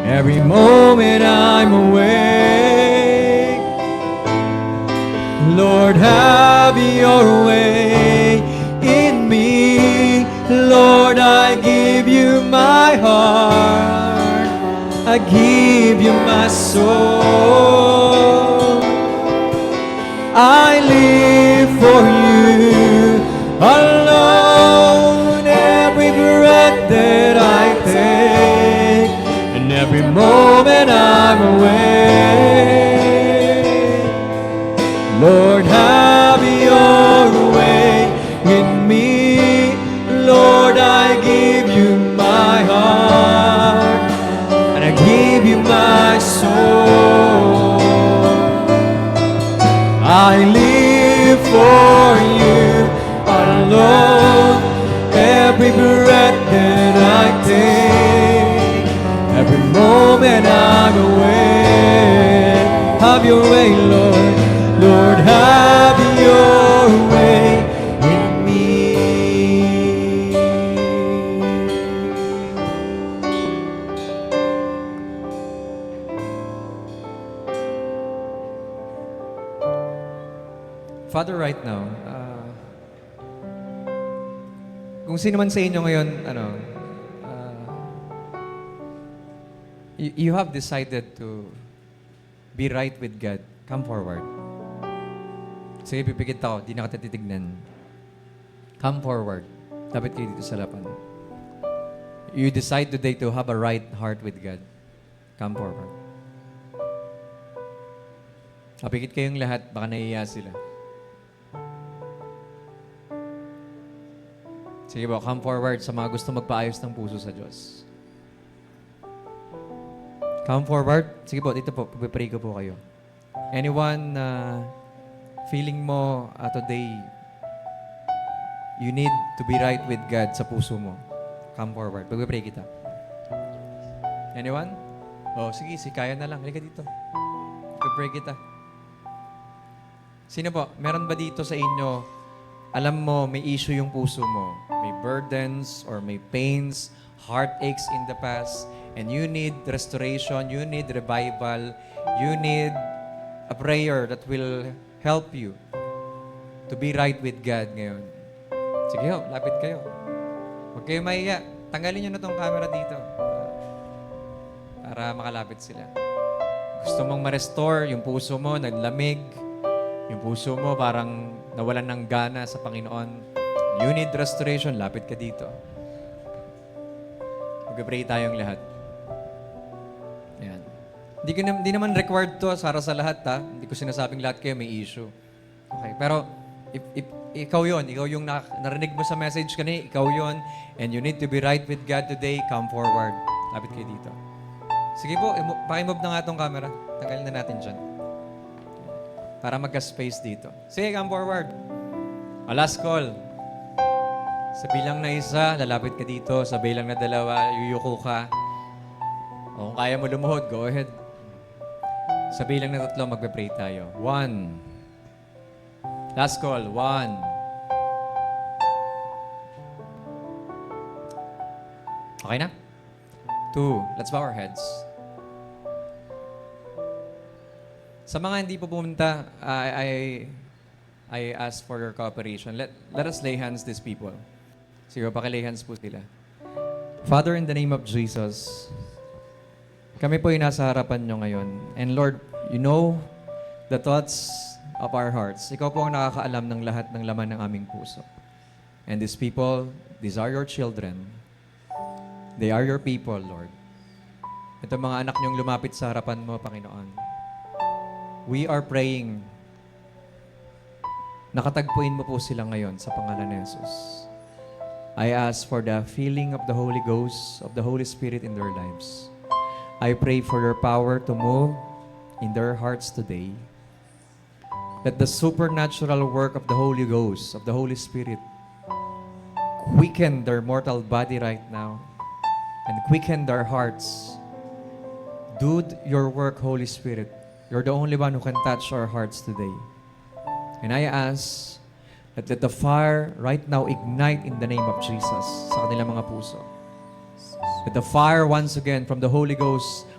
every moment I'm awake, Lord, have your way in me. Lord, I give you my heart, I give you my soul. I live for you alone. Every breath that I take, and every moment I'm awake, Lord, have your way in me. Lord, I give you my heart, and I give you have your way, Lord. Lord, have your way in me. Father, right now, kung sino man sa inyo ngayon, you have decided to be right with God, come forward. Sige, pipikit ako, di na kita titignan. Come forward. Dapat kayo dito sa lapan. You decide today to have a right heart with God. Come forward. Kapikit kayong lahat, baka naiiya sila. Sige po, come forward sa mga gusto magpaayos ng puso sa Diyos. Come forward. Sige po, dito po, pag-pray ko po kayo. Anyone na feeling mo today, you need to be right with God sa puso mo. Come forward. Pag-pray kita. Anyone? Oh, sige, si Kaya na lang. Halika dito. Pag-pray kita. Sino po? Meron ba dito sa inyo, alam mo, may issue yung puso mo. May burdens or may pains, heartaches in the past, and you need restoration, you need revival, you need a prayer that will help you to be right with God ngayon. Sige ho, lapit kayo. Huwag kayo mahiya. Tanggalin nyo na tong camera dito para makalapit sila. Gusto mong ma-restore yung puso mo, naglamig, yung puso mo parang nawalan ng gana sa Panginoon. You need restoration, lapit ka dito. Mag-pray tayong lahat. Ayan. Hindi naman required to para sa lahat, ha? Hindi ko sinasabing lahat kayo may issue. Okay, pero if ikaw yung narinig mo sa message kanina, ikaw yon, and you need to be right with God today, come forward. Lapit kayo dito. Sige po, pakimove na nga itong camera. Tanggalin na natin dyan. Para magka-space dito. Sige, come forward. Last call. Sa bilang na isa, lalapit ka dito. Sa bilang na dalawa, yuyuko ka. O kung kaya mo lumuhod, go ahead. Sa bilang na tatlo, magpe-pray tayo. 1. Last call. 1. Okay na? 2. Let's bow our heads. Sa mga hindi po pumunta, I ask for your cooperation. Let us lay hands these people. Sige, pakilay hands po sila. Father, in the name of Jesus, kami po yung nasa harapan nyo ngayon. And Lord, you know the thoughts of our hearts. Ikaw po ang nakakaalam ng lahat ng laman ng aming puso. And these people, these are your children. They are your people, Lord. Ito mga anak nyong lumapit sa harapan mo, Panginoon. We are praying. Nakatagpuin mo po sila ngayon sa pangalan ni Jesus. I ask for the filling of the Holy Ghost, of the Holy Spirit in their lives. I pray for your power to move in their hearts today. Let the supernatural work of the Holy Ghost, of the Holy Spirit, quicken their mortal body right now and quicken their hearts. Do your work, Holy Spirit. You're the only one who can touch our hearts today. And I ask that let the fire right now ignite in the name of Jesus sa kanilang mga puso. Let the fire once again from the Holy Ghost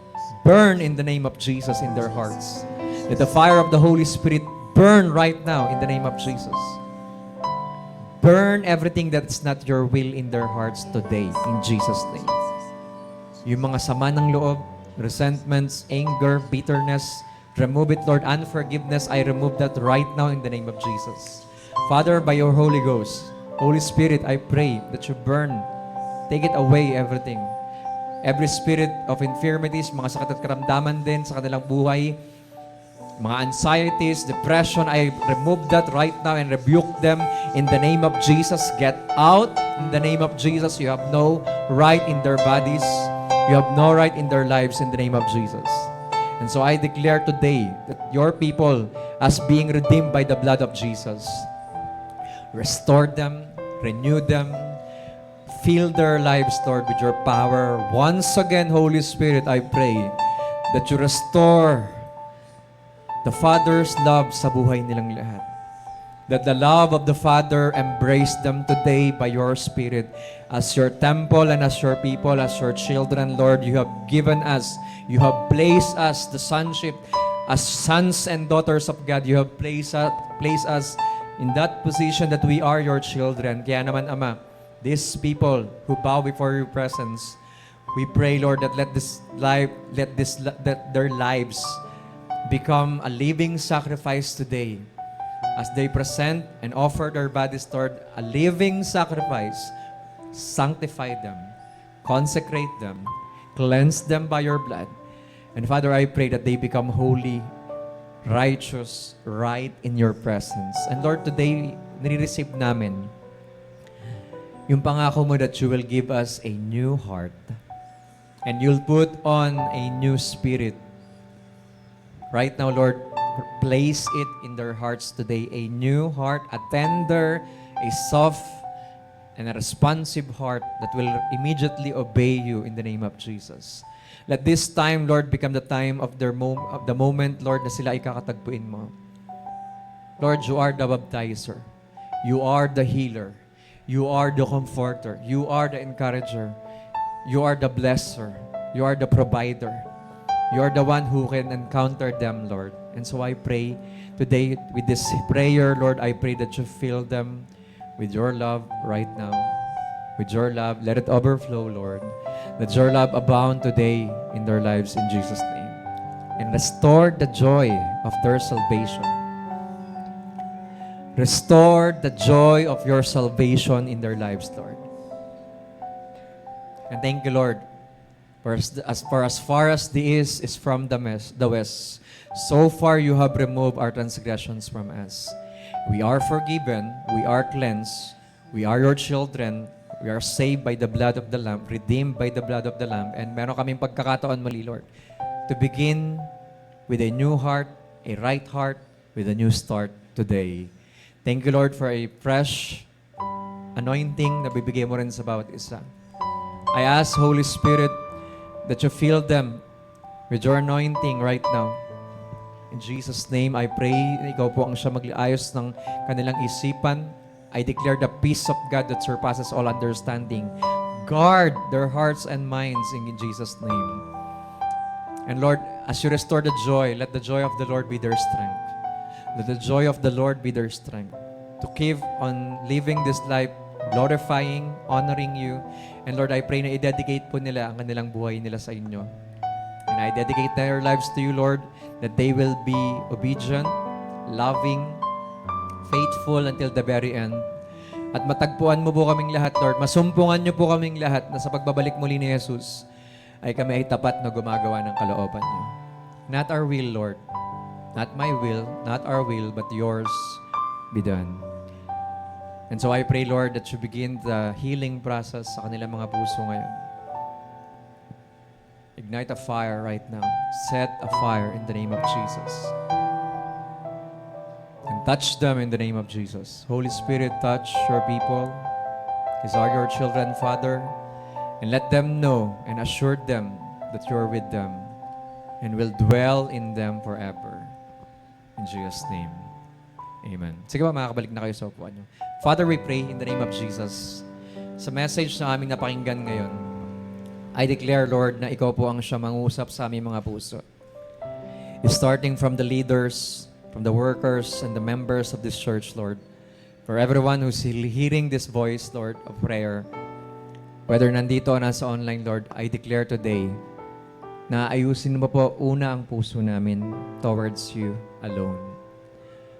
burn in the name of Jesus in their hearts. Let the fire of the Holy Spirit burn right now in the name of Jesus. Burn everything that's not your will in their hearts today in Jesus' name. Yung mga sama ng loob, resentments, anger, bitterness, remove it, Lord. Unforgiveness, I remove that right now in the name of Jesus. Father, by your Holy Ghost, Holy Spirit, I pray that you burn, take it away everything. Every spirit of infirmities, mga sakit at karamdaman din sa kanilang buhay, mga anxieties, depression, I remove that right now and rebuke them in the name of Jesus. Get out in the name of Jesus. You have no right in their bodies. You have no right in their lives in the name of Jesus. And so I declare today that your people, as being redeemed by the blood of Jesus, restore them, renew them, fill their lives, Lord, with your power. Once again, Holy Spirit, I pray that you restore the Father's love sa buhay nilang lahat. That the love of the Father embrace them today by your Spirit as your temple and as your people, as your children, Lord. You have given us, you have placed us the sonship as sons and daughters of God. You have placed us in that position that we are your children. Kaya naman, Ama, these people who bow before your presence, we pray, Lord, that let their lives become a living sacrifice today as they present and offer their bodies, Lord, a living sacrifice. Sanctify them, consecrate them, cleanse them by your blood. And Father, I pray that they become holy, righteous, right in your presence. And Lord, today, nire-receive namin yung pangako mo that you will give us a new heart and you'll put on a new spirit. Right now, Lord, place it in their hearts today, a new heart, a tender, a soft, and a responsive heart that will immediately obey you in the name of Jesus. Let this time, Lord, become the time of the moment, Lord, na sila ay kakatagpuin mo. Lord, you are the baptizer. You are the healer. You are the comforter. You are the encourager. You are the blesser. You are the provider. You are the one who can encounter them, Lord. And so I pray today with this prayer, Lord, I pray that you fill them with your love right now. With your love, let it overflow, Lord. Let your love abound today in their lives in Jesus' name. And restore the joy of their salvation. Restore the joy of your salvation in their lives, Lord. And thank you, Lord, for as far as the east is from the west, so far you have removed our transgressions from us. We are forgiven, we are cleansed, we are your children, we are saved by the blood of the Lamb, redeemed by the blood of the Lamb, and meron kaming pagkakataon muli, Lord, to begin with a new heart, a right heart, with a new start today. Thank you, Lord, for a fresh anointing na bibigay mo rin sa bawat isa. I ask, Holy Spirit, that you fill them with your anointing right now. In Jesus' name, I pray na ikaw po ang siya mag-ayos ng kanilang isipan. I declare the peace of God that surpasses all understanding. Guard their hearts and minds in Jesus' name. And Lord, as you restore the joy, let the joy of the Lord be their strength. Let the joy of the Lord be their strength to keep on living this life, glorifying, honoring you. And Lord, I pray na i-dedicate po nila ang kanilang buhay nila sa inyo. And I dedicate their lives to you, Lord, that they will be obedient, loving, faithful until the very end. At matagpuan mo po kaming lahat, Lord. Masumpungan niyo po kaming lahat na sa pagbabalik muli ni Jesus ay kami ay tapat na gumagawa ng kalooban niyo. Not our will, Lord. Not my will, not our will, but yours be done. And so I pray, Lord, that you begin the healing process sa kanilang mga puso ngayon. Ignite a fire right now. Set a fire in the name of Jesus. And touch them in the name of Jesus. Holy Spirit, touch your people. These are your children, Father. And let them know and assure them that you are with them and will dwell in them forever. In Jesus' name. Amen. Sige ba, makakabalik na kayo sa upuan nyo. Father, we pray in the name of Jesus. Sa message na aming napakinggan ngayon, I declare, Lord, na ikaw po ang siya mangusap sa aming mga puso. Starting from the leaders, from the workers, and the members of this church, Lord. For everyone who's hearing this voice, Lord, of prayer, whether nandito o nasa online, Lord, I declare today na ayusin mo po una ang puso namin towards you alone.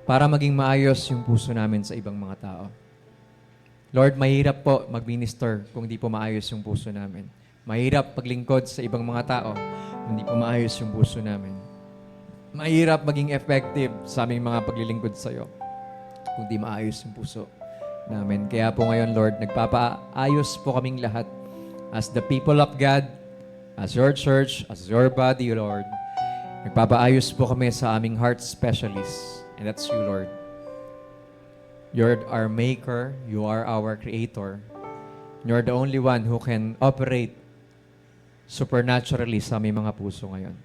Para maging maayos yung puso namin sa ibang mga tao. Lord, mahirap po mag-minister kung hindi po maayos yung puso namin. Mahirap paglingkod sa ibang mga tao kung hindi po maayos yung puso namin. Mahirap maging effective sa aming mga paglilingkod sa iyo kung di maayos yung puso namin. Kaya po ngayon, Lord, nagpapaayos po kaming lahat as the people of God, as your church, as your body, Lord. Nagpapaayos po kami sa aming heart specialist. And that's you, Lord. You're our maker. You are our creator. You're the only one who can operate supernaturally sa aming mga puso ngayon.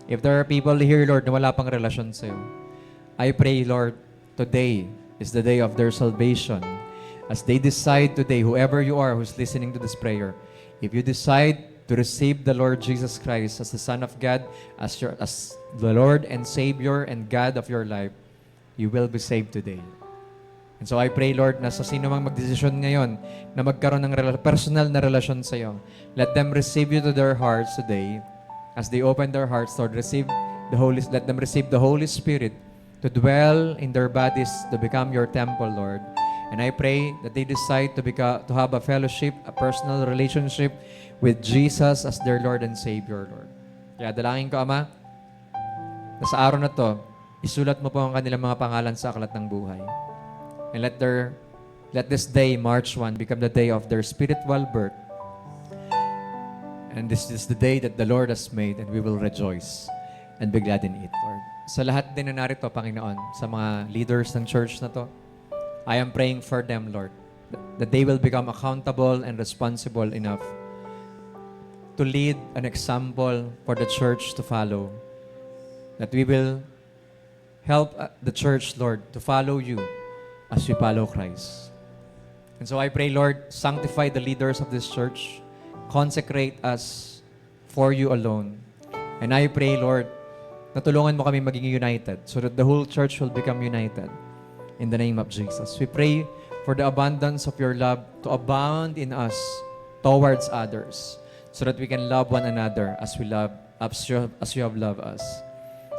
If there are people here, Lord, na wala pang relasyon sa'yo, I pray, Lord, today is the day of their salvation. As they decide today, whoever you are who's listening to this prayer, if you decide to receive the Lord Jesus Christ as the Son of God, as the Lord and Savior and God of your life, you will be saved today. And so I pray, Lord, na sa sino mang magdesisyon ngayon na magkaroon ng personal na relasyon sa iyo, let them receive you to their hearts today. As they open their hearts, Lord, let them receive the Holy Spirit to dwell in their bodies, to become your temple, Lord. And I pray that they decide to have a fellowship, a personal relationship with Jesus as their Lord and Savior, Lord. Kaya dalangin ko, Ama, na sa araw na to, isulat mo po ang kanilang mga pangalan sa aklat ng buhay. And let this day, March 1, become the day of their spiritual birth. And this is the day that the Lord has made, and we will rejoice and be glad in it, Lord. Sa lahat din na narito, Panginoon, sa mga leaders ng church na to, I am praying for them, Lord, that they will become accountable and responsible enough to lead an example for the church to follow. That we will help the church, Lord, to follow you as we follow Christ. And so I pray, Lord, sanctify the leaders of this church. Consecrate us for you alone. And I pray, Lord, na tulungan mo kami maging united so that the whole church will become united. In the name of Jesus. We pray for the abundance of your love to abound in us towards others so that we can love one another as you have loved us.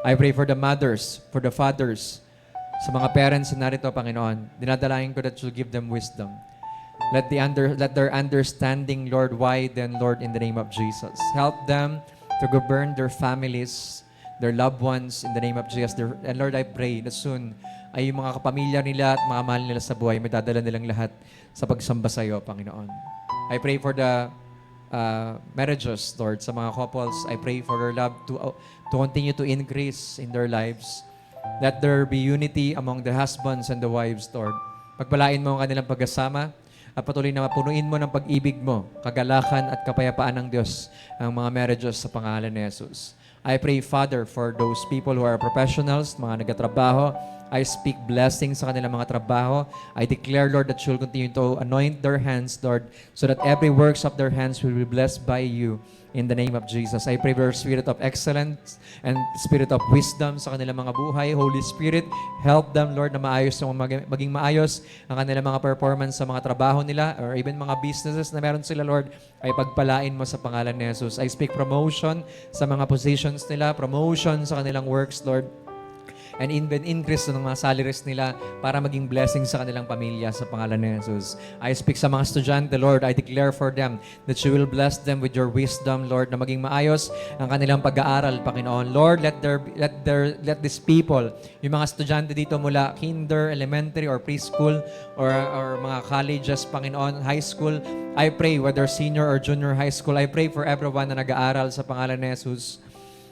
I pray for the mothers, for the fathers, sa mga parents na narito, Panginoon. Dinadalain ko that you'll give them wisdom. Let their understanding, Lord, widen, Lord, in the name of Jesus. Help them to govern their families, their loved ones, in the name of Jesus. And Lord, I pray na soon ay yung mga kapamilya nila at mga mahal nila sa buhay, may dadala nilang lahat sa pagsamba sa iyo, Panginoon. I pray for the marriages, Lord, sa mga couples. I pray for their love to continue to increase in their lives. Let there be unity among the husbands and the wives, Lord. Pagpalain mo ang kanilang pagkasama at patuloy na mapunuin mo ng pag-ibig mo, kagalakan at kapayapaan ng Diyos ang mga marriages sa pangalan ni Jesus. I pray, Father, for those people who are professionals, mga nagtatrabaho. I speak blessings sa kanilang mga trabaho. I declare, Lord, that you'll continue to anoint their hands, Lord, so that every works of their hands will be blessed by you. In the name of Jesus, I pray for spirit of excellence and spirit of wisdom sa kanilang mga buhay. Holy Spirit, help them, Lord, na maging maayos ang kanilang mga performance sa mga trabaho nila or even mga businesses na meron sila, Lord, ay pagpalain mo sa pangalan ni Jesus. I speak promotion sa mga positions nila, promotion sa kanilang works, Lord, and even increase ng mga salaries nila para maging blessing sa kanilang pamilya sa pangalan ni Jesus. I speak sa mga estudyante, Lord, I declare for them that you will bless them with your wisdom, Lord, na maging maayos ang kanilang pag-aaral, Panginoon. Lord, let these people, yung mga estudyante dito mula kinder, elementary, or preschool, or mga colleges, Panginoon, high school, I pray, whether senior or junior high school, I pray for everyone na nag-aaral sa pangalan ni Jesus,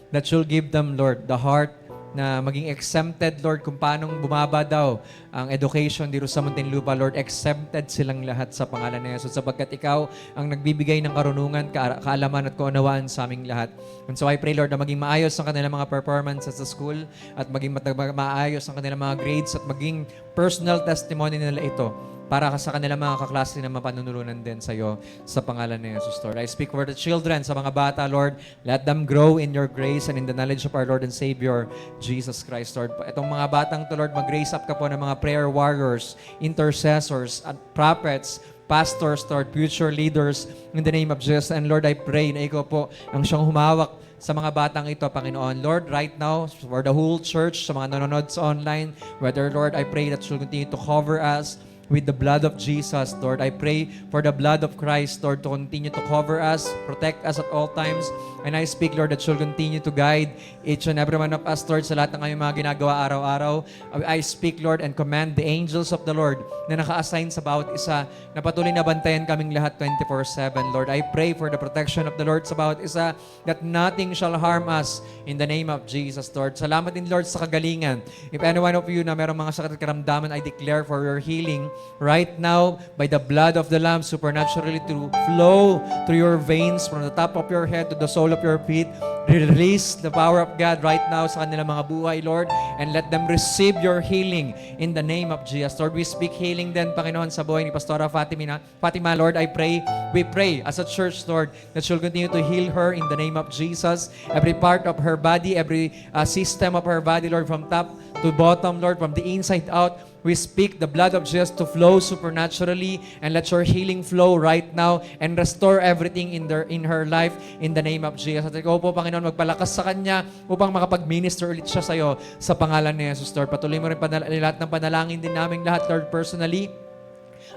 that you'll give them, Lord, the heart na maging exempted, Lord, kung paano bumaba daw ang education dito sa Muntinlupa, Lord, exempted silang lahat sa pangalan ni Jesus sapagkat ikaw ang nagbibigay ng karunungan, kaalaman at kaunawaan sa aming lahat. And so I pray, Lord, na maging maayos ang kanilang mga performances sa school at maging maayos ang kanilang mga grades at maging personal testimony nila ito para sa kanilang mga kaklase na mapanunulunan din sa iyo sa pangalan ni Jesus, Lord. I speak for the children, sa mga bata, Lord. Let them grow in your grace and in the knowledge of our Lord and Savior, Jesus Christ, Lord. Itong mga batang to, Lord, mag-raise up ka po ng mga prayer warriors, intercessors, at prophets, pastors, Lord, future leaders, in the name of Jesus. And Lord, I pray na ikaw po ang siyang humawak sa mga batang ito, Panginoon. Lord, right now, for the whole church, sa mga nanonood sa online, whether, Lord, I pray that you'll continue to cover us with the blood of Jesus, Lord. I pray for the blood of Christ, Lord, to continue to cover us, protect us at all times. And I speak, Lord, that you'll continue to guide each and every one of us, Lord, sa lahat ng aming mga ginagawa araw-araw. I speak, Lord, and command the angels of the Lord na naka-assign sa bawat isa na patuloy na bantayan kaming lahat 24/7, Lord. I pray for the protection of the Lord sa bawat isa that nothing shall harm us in the name of Jesus, Lord. Salamat din, Lord, sa kagalingan. If any one of you na merong mga sakit at karamdaman, I declare for your healing right now by the blood of the Lamb supernaturally to flow through your veins from the top of your head to the sole of your feet. Release the power of God right now sa kanilang mga buhay, Lord, and let them receive your healing in the name of Jesus. Lord, we speak healing then, Panginoon, sa buhay ni Pastora Fatima, Lord, we pray as a church, Lord, that you'll continue to heal her in the name of Jesus. Every part of her body, every system of her body, Lord, from top to bottom, Lord, from the inside out, we speak the blood of Jesus to flow supernaturally, and let your healing flow right now and restore everything in her life in the name of Jesus. At ikaw po, Panginoon, magpalakas sa kanya upang makapag-minister ulit siya sa iyo sa pangalan ni Jesus, Lord. Patuloy mo rin lahat ng panalangin din namin lahat, Lord, personally.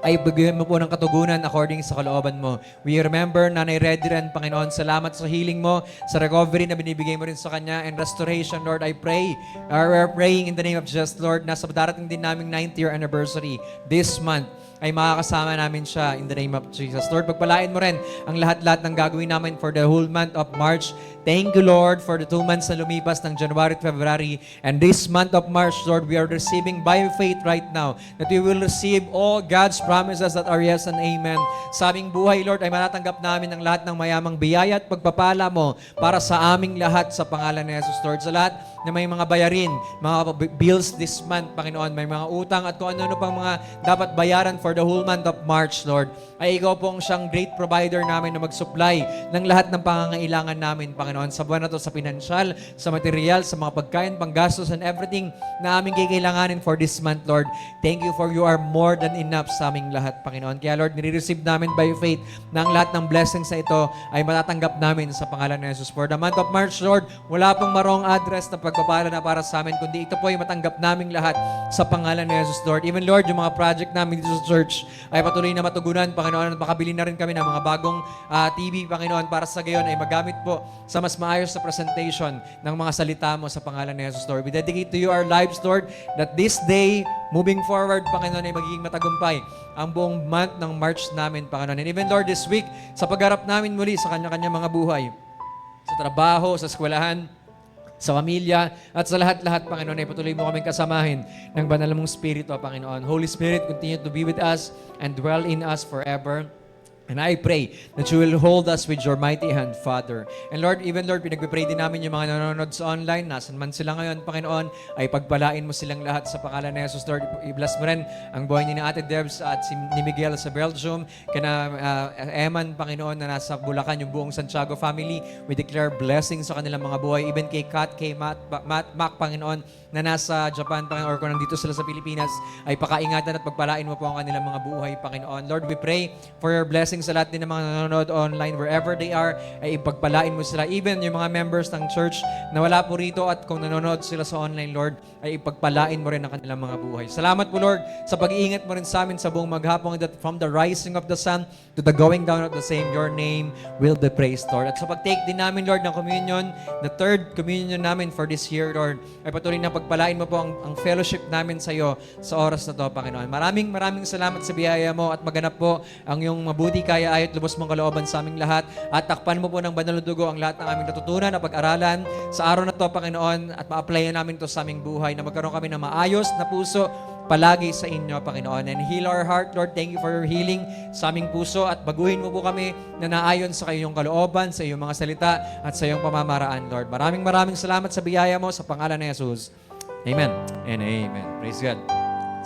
Ay bigyan mo po ng katugunan according sa kalooban mo. We remember Nanay Redren, Panginoon, salamat sa healing mo, sa recovery na binibigay mo rin sa kanya, and restoration, Lord, I pray. We're praying in the name of Jesus, Lord, nasa darating din naming 9th year anniversary this month, ay makakasama namin siya in the name of Jesus. Lord, pagpalain mo rin ang lahat-lahat ng gagawin namin for the whole month of March. Thank you, Lord, for the 2 months na lumipas ng January at February. And this month of March, Lord, we are receiving by faith right now that we will receive all God's promises that are yes and amen. Sa aming buhay, Lord, ay matatanggap namin ang lahat ng mayamang biyaya at pagpapala mo para sa aming lahat sa pangalan ni Jesus, Lord. Sa lahat na may mga bayarin, mga bills this month, Panginoon, may mga utang at kung ano-ano pang mga dapat bayaran for the whole month of March, Lord, ay ikaw po ang siyang great provider namin na mag-supply ng lahat ng pangangailangan namin, Panginoon, sa buwan na to, sa pinansyal, sa material, sa mga pagkain, panggastos, and everything na aming kikailanganin for this month, Lord. Thank you for you are more than enough sa aming lahat, Panginoon. Kaya, Lord, nire-receive namin by faith na ang lahat ng blessings na ito ay matatanggap namin sa pangalan ni Jesus. For the month of March, Lord, wala pong marong address na pagpapala na para sa amin, kundi ito po ay matanggap naming lahat sa pangalan ni Jesus, Lord. Even, Lord, yung mga project namin dito sa church ay patuloy na matugunan, Panginoon, at makabili na rin kami ng mga bagong TV, Panginoon, para sa gayon ay magamit po sa mas maayos na presentation ng mga salita mo sa pangalan ni Jesus, Lord. We dedicate to you our lives, Lord, that this day, moving forward, Panginoon, ay magiging matagumpay ang buong month ng March namin, Panginoon. And even, Lord, this week, sa pagharap namin muli sa kanya-kanya mga buhay, sa trabaho, sa eskwelahan, sa pamilya, at sa lahat-lahat, Panginoon, ay patuloy mo kaming kasamahin ng banal mong Espiritu, Panginoon. Holy Spirit, continue to be with us and dwell in us forever. And I pray that you will hold us with your mighty hand, Father. And Lord, even Lord, pinagpipray din namin yung mga nanonood sa online, nasan man sila ngayon, Panginoon, ay pagpalain mo silang lahat sa pangalan ni Jesus, Lord. I-bless mo rin ang buhay ni Ate Debs at ni Miguel sa Belgium, kana Eman, Panginoon, na nasa Bulacan, yung buong Santiago family. We declare blessings sa kanilang mga buhay. Even kay Kat, kay Mac, Panginoon, na nasa Japan, Panginoon, or kung nandito sila sa Pilipinas, ay pakaingatan at pagpalain mo po ang kanilang mga buhay, Panginoon. Lord, we pray for your blessings sa lahat din ng mga nanonood online, wherever they are, ay ipagpalain mo sila. Even yung mga members ng church na wala po rito at kung nanonood sila sa online, Lord, ay ipagpalain mo rin ang kanilang mga buhay. Salamat po, Lord, sa pag-iingat mo rin sa amin sa buong maghapon, that from the rising of the sun to the going down of the same, your name will be praised, Lord. At sa pag-take din namin, Lord, ng communion, the third communion namin for this year, Lord, ay patuloy na pagpalain mo po ang fellowship namin sa iyo sa oras na to, Panginoon. Maraming salamat sa biyaya mo at maganap po ang iyong mabuti kaya ayot lubos mong kalooban sa aming lahat at takpan mo po ng banal na dugo ang lahat ng aming natutunan at pag-aralan sa araw na to, Panginoon, at ma-applyan namin to sa aming buhay na magkaroon kami ng maayos na puso palagi sa inyo, Panginoon. And heal our heart, Lord. Thank you for your healing sa aming puso at baguhin mo po kami na naayon sa iyong kalooban, sa iyong mga salita at sa iyong pamamaraan, Lord. Maraming salamat sa biyaya mo sa pangalan ni Jesus. Amen and amen. Praise God.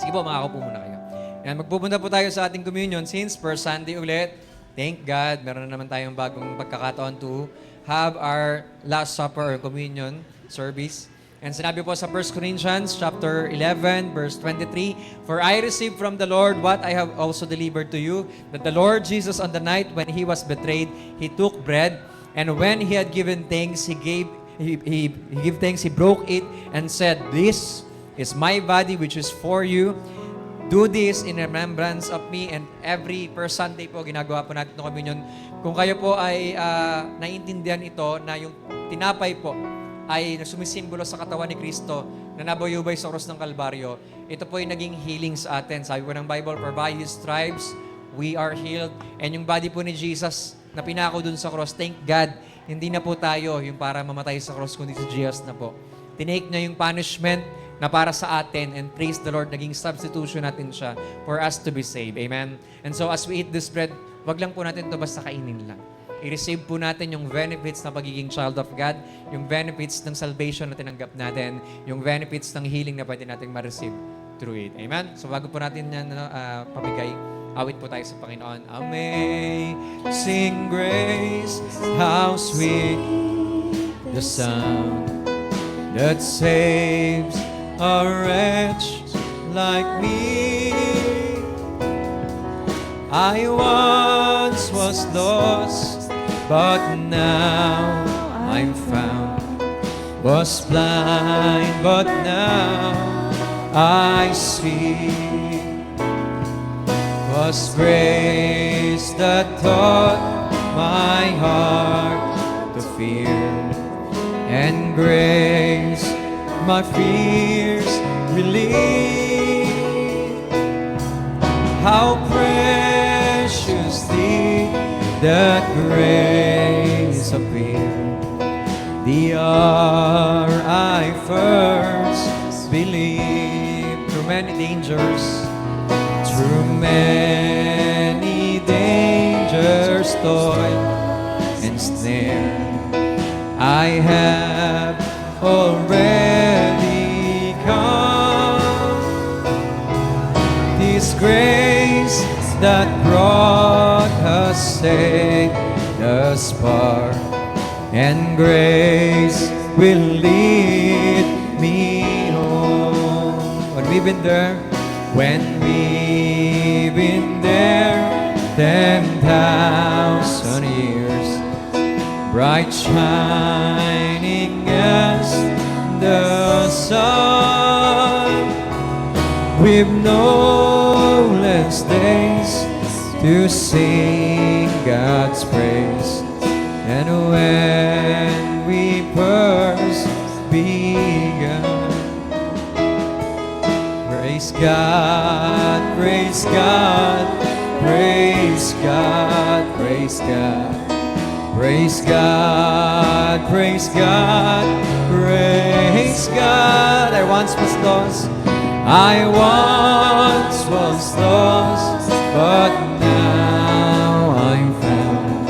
Sige po, makakaupo muna kayo. Yan, magpupunta po tayo sa ating communion since first Sunday ulit. Thank God, meron na naman tayong bagong pagkakataon to have our Last Supper or communion service. And sinabi po sa 1 Corinthians chapter 11, verse 23, "For I received from the Lord what I have also delivered to you, that the Lord Jesus on the night when He was betrayed, He took bread, and when He had given thanks, He gave thanks, He broke it, and said, 'This is my body which is for you. Do this in remembrance of me.'" And every first Sunday po, ginagawa po natin ng communion. Kung kayo po ay naiintindihan ito, na yung tinapay po ay sumisimbolo sa katawan ni Kristo na nabayubay sa cross ng Kalbaryo, ito po ay naging healing sa atin. Sabi po ng Bible, "For by His stripes, we are healed." And yung body po ni Jesus na pinako dun sa cross, thank God, hindi na po tayo yung para mamatay sa cross, kundi si Jesus na po. Tinake niya yung punishment, na para sa atin, and praise the Lord, naging substitution natin siya for us to be saved. Amen? And so as we eat this bread, wag lang po natin ito basta kainin lang. I-receive po natin yung benefits ng pagiging child of God, yung benefits ng salvation na tinanggap natin, yung benefits ng healing na pwede natin ma-receive through it. Amen? So bago po natin yan pamigay, awit po tayo sa Panginoon. Amazing grace, how sweet the sound that saves a wretch like me. I once was lost, but now I'm found. Was blind, but now I see. Was grace that taught my heart to fear, and grace my fears relieve. How preciously that grace appeared the hour I first believed. Through many dangers, toil and snare, I have already come. This grace that brought us safe thus far, and grace will lead me home. When we've been there, 10,000 years, bright shining as the sun, with no less days to sing God's praise. And when we first began, praise God, praise God, praise God, praise God, praise God, praise God, praise God. I once was lost, but now I'm found.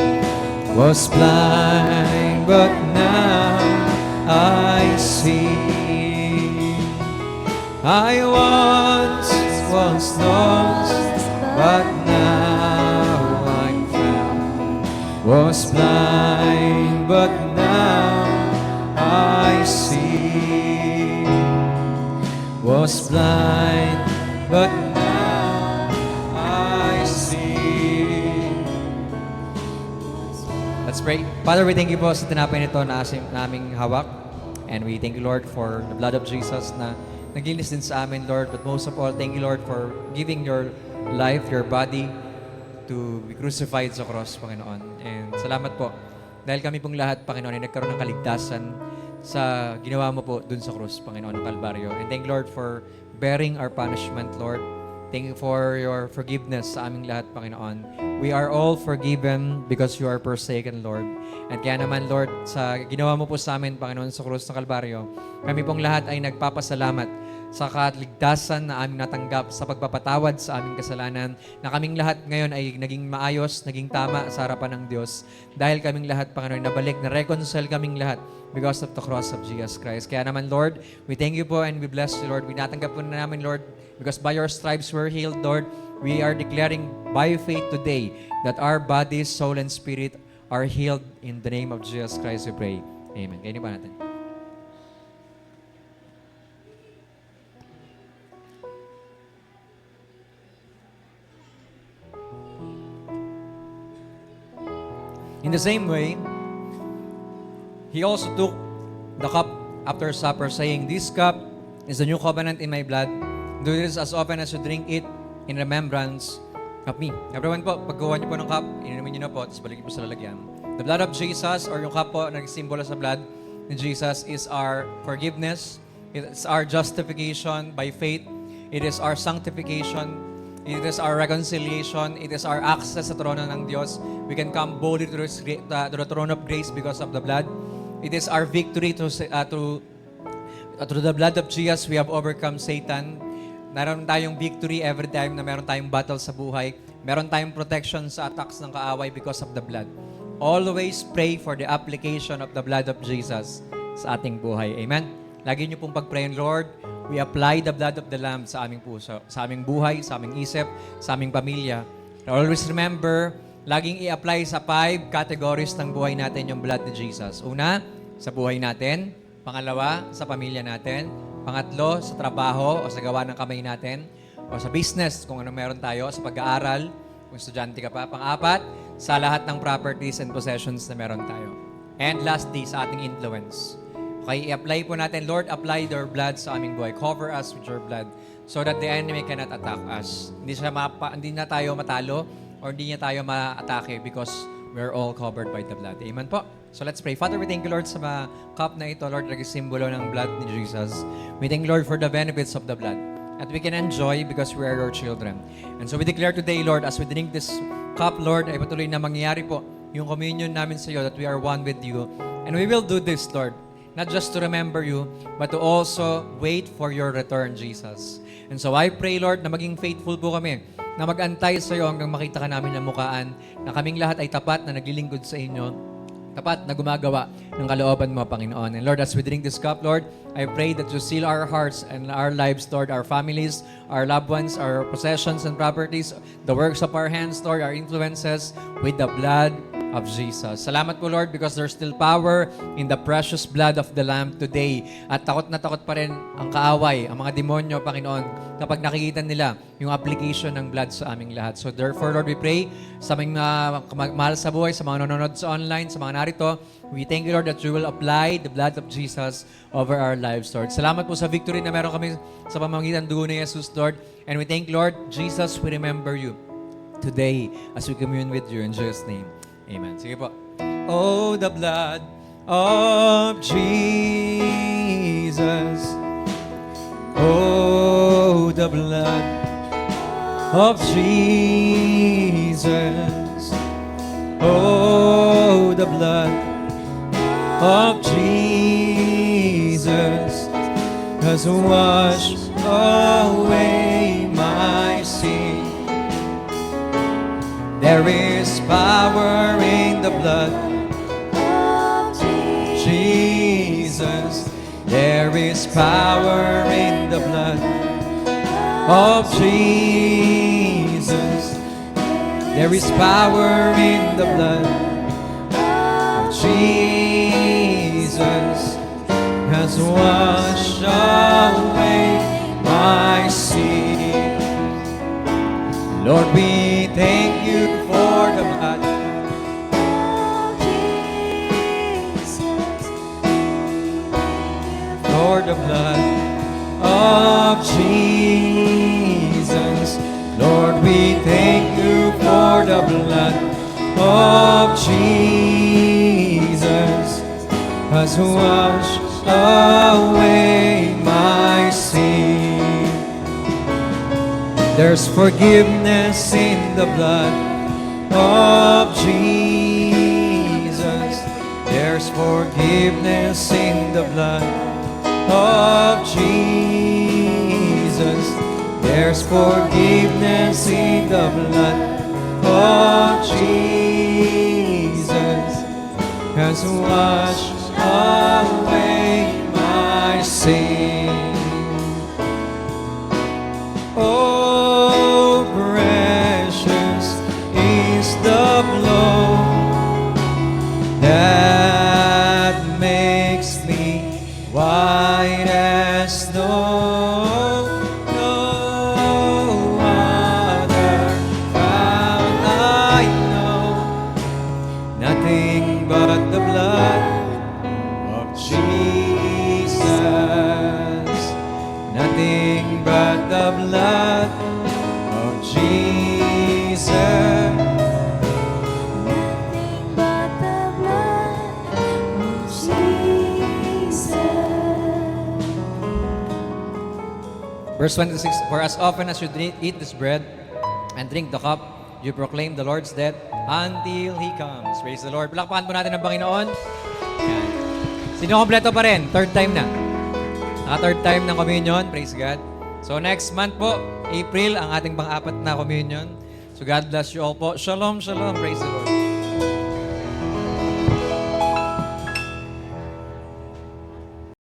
Was blind, but now I see. I once was lost, but now I'm found. Was blind, but now I see. Was blind, but now I see. Let's pray. Father, we thank you po sa tinapay nito na naming hawak. And we thank you, Lord, for the blood of Jesus na naglinis din sa amin, Lord. But most of all, thank you, Lord, for giving your life, your body to be crucified sa cross, Panginoon. And salamat po. Dahil kami pong lahat, Panginoon, ay nagkaroon ng kaligtasan sa ginawa mo po dun sa cross, Panginoon, ng Kalbaryo. And thank you, Lord, for bearing our punishment, Lord. Thank you for your forgiveness sa aming lahat, Panginoon. We are all forgiven because you are forsaken, Lord. At kaya naman, Lord, sa ginawa mo po sa amin, Panginoon, sa krus ng Kalbaryo, kami pong lahat ay nagpapasalamat sa kaligtasan na aming natanggap, sa pagpapatawad sa aming kasalanan, na kaming lahat ngayon ay naging maayos, naging tama sa harapan ng Diyos. Dahil kaming lahat, Panginoon, nabalik, na-reconcile kaming lahat because of the cross of Jesus Christ. Kaya naman, Lord, we thank you po and we bless you, Lord. We natanggap po na namin, Lord, because by your stripes we're healed, Lord. We are declaring by faith today that our bodies, soul, and spirit are healed in the name of Jesus Christ, we pray. Amen. Kaya ba natin? In the same way, he also took the cup after supper, saying, "This cup is the new covenant in my blood. Do this as often as you drink it in remembrance of me." Everyone po, pagkuha niyo po ng cup, ininumin niyo na po, tapos balikin po sa lalagyan. The blood of Jesus, or yung cup po, nagsimbolo sa blood ni Jesus, is our forgiveness. It's our justification by faith. It is our sanctification. It is our reconciliation. It is our access sa trono ng Diyos. We can come boldly to the throne of grace because of the blood. It is our victory through the blood of Jesus, we have overcome Satan. Meron tayong victory every time na meron tayong battle sa buhay. Meron tayong protection sa attacks ng kaaway because of the blood. Always pray for the application of the blood of Jesus sa ating buhay. Amen? Lagi niyo pong pag-prayin, Lord, we apply the blood of the Lamb sa aming puso, sa aming buhay, sa aming isip, sa aming pamilya. Always remember, laging i-apply sa 5 categories ng buhay natin yung blood ni Jesus. Una, sa buhay natin. Pangalawa, sa pamilya natin. Pangatlo, sa trabaho o sa gawa ng kamay natin. O sa business, kung ano meron tayo. Sa pag-aaral, kung estudyante ka pa. Pang-apat, sa lahat ng properties and possessions na meron tayo. And lastly, sa ating influence. Okay, i-apply po natin, Lord, apply your blood sa aming buhay. Cover us with your blood so that the enemy cannot attack us. Hindi na tayo matalo or hindi niya tayo ma-atake because we're all covered by the blood. Amen po. So let's pray. Father, we thank you, Lord, sa mga cup na ito, Lord, nag-simbolo ng blood ni Jesus. We thank you, Lord, for the benefits of the blood that we can enjoy because we are your children. And so we declare today, Lord, as we drink this cup, Lord, ay patuloy na mangyayari po yung communion namin sa iyo that we are one with you. And we will do this, Lord, not just to remember you, but to also wait for your return, Jesus. And so I pray, Lord, na maging faithful po kami, na mag-antay sa iyo hanggang makita ka namin ng mukhaan, na kaming lahat ay tapat na naglilingkod sa inyo, tapat na gumagawa ng kalooban mo, Panginoon. And Lord, as we drink this cup, Lord, I pray that you seal our hearts and our lives, Lord, our families, our loved ones, our possessions and properties, the works of our hands, Lord, our influences, with the blood of Jesus. Salamat po, Lord, because there's still power in the precious blood of the Lamb today. At takot na takot pa rin ang kaaway, ang mga demonyo, Panginoon, kapag nakikita nila yung application ng blood sa aming lahat. So therefore, Lord, we pray sa aming mahal sa buhay, sa mga nanonood sa online, sa mga narito, we thank you, Lord, that you will apply the blood of Jesus over our lives, Lord. Salamat po sa victory na meron kami sa pamamagitan ng dugo ni Jesus, Lord. And we thank you, Lord, Jesus, we remember you today as we commune with you in Jesus' name. Amen. Sige po. Oh, the blood of Jesus. Oh, the blood of Jesus. Oh, the blood of Jesus has washed away my sin. There is power in the blood of Jesus. There is power in the blood of Jesus. There is power in the blood of Jesus. Has washed away my sin. Lord, we thank you for the blood of Jesus. For the blood of Jesus. Lord, we thank you for the blood of Jesus. Has washed away my sin. There's forgiveness in the blood of Jesus. There's forgiveness in the blood of Jesus. There's forgiveness in the blood of Jesus. Has washed away my sin. Oh, precious is the blood that makes me white as snow. No other found I know, nothing but the blood of Jesus. Nothing but the blood of Jesus. Nothing but the blood of Jesus. Verse 26, for as often as you eat this bread and drink the cup, you proclaim the Lord's death until He comes. Praise the Lord. Palakpakan po natin ang Panginoon. Yan. Sino kompleto pa rin? Third time na. third time ng communion. Praise God. So next month po, April, ang ating pang-apat na communion. So God bless you all po. Shalom, shalom. Praise the Lord.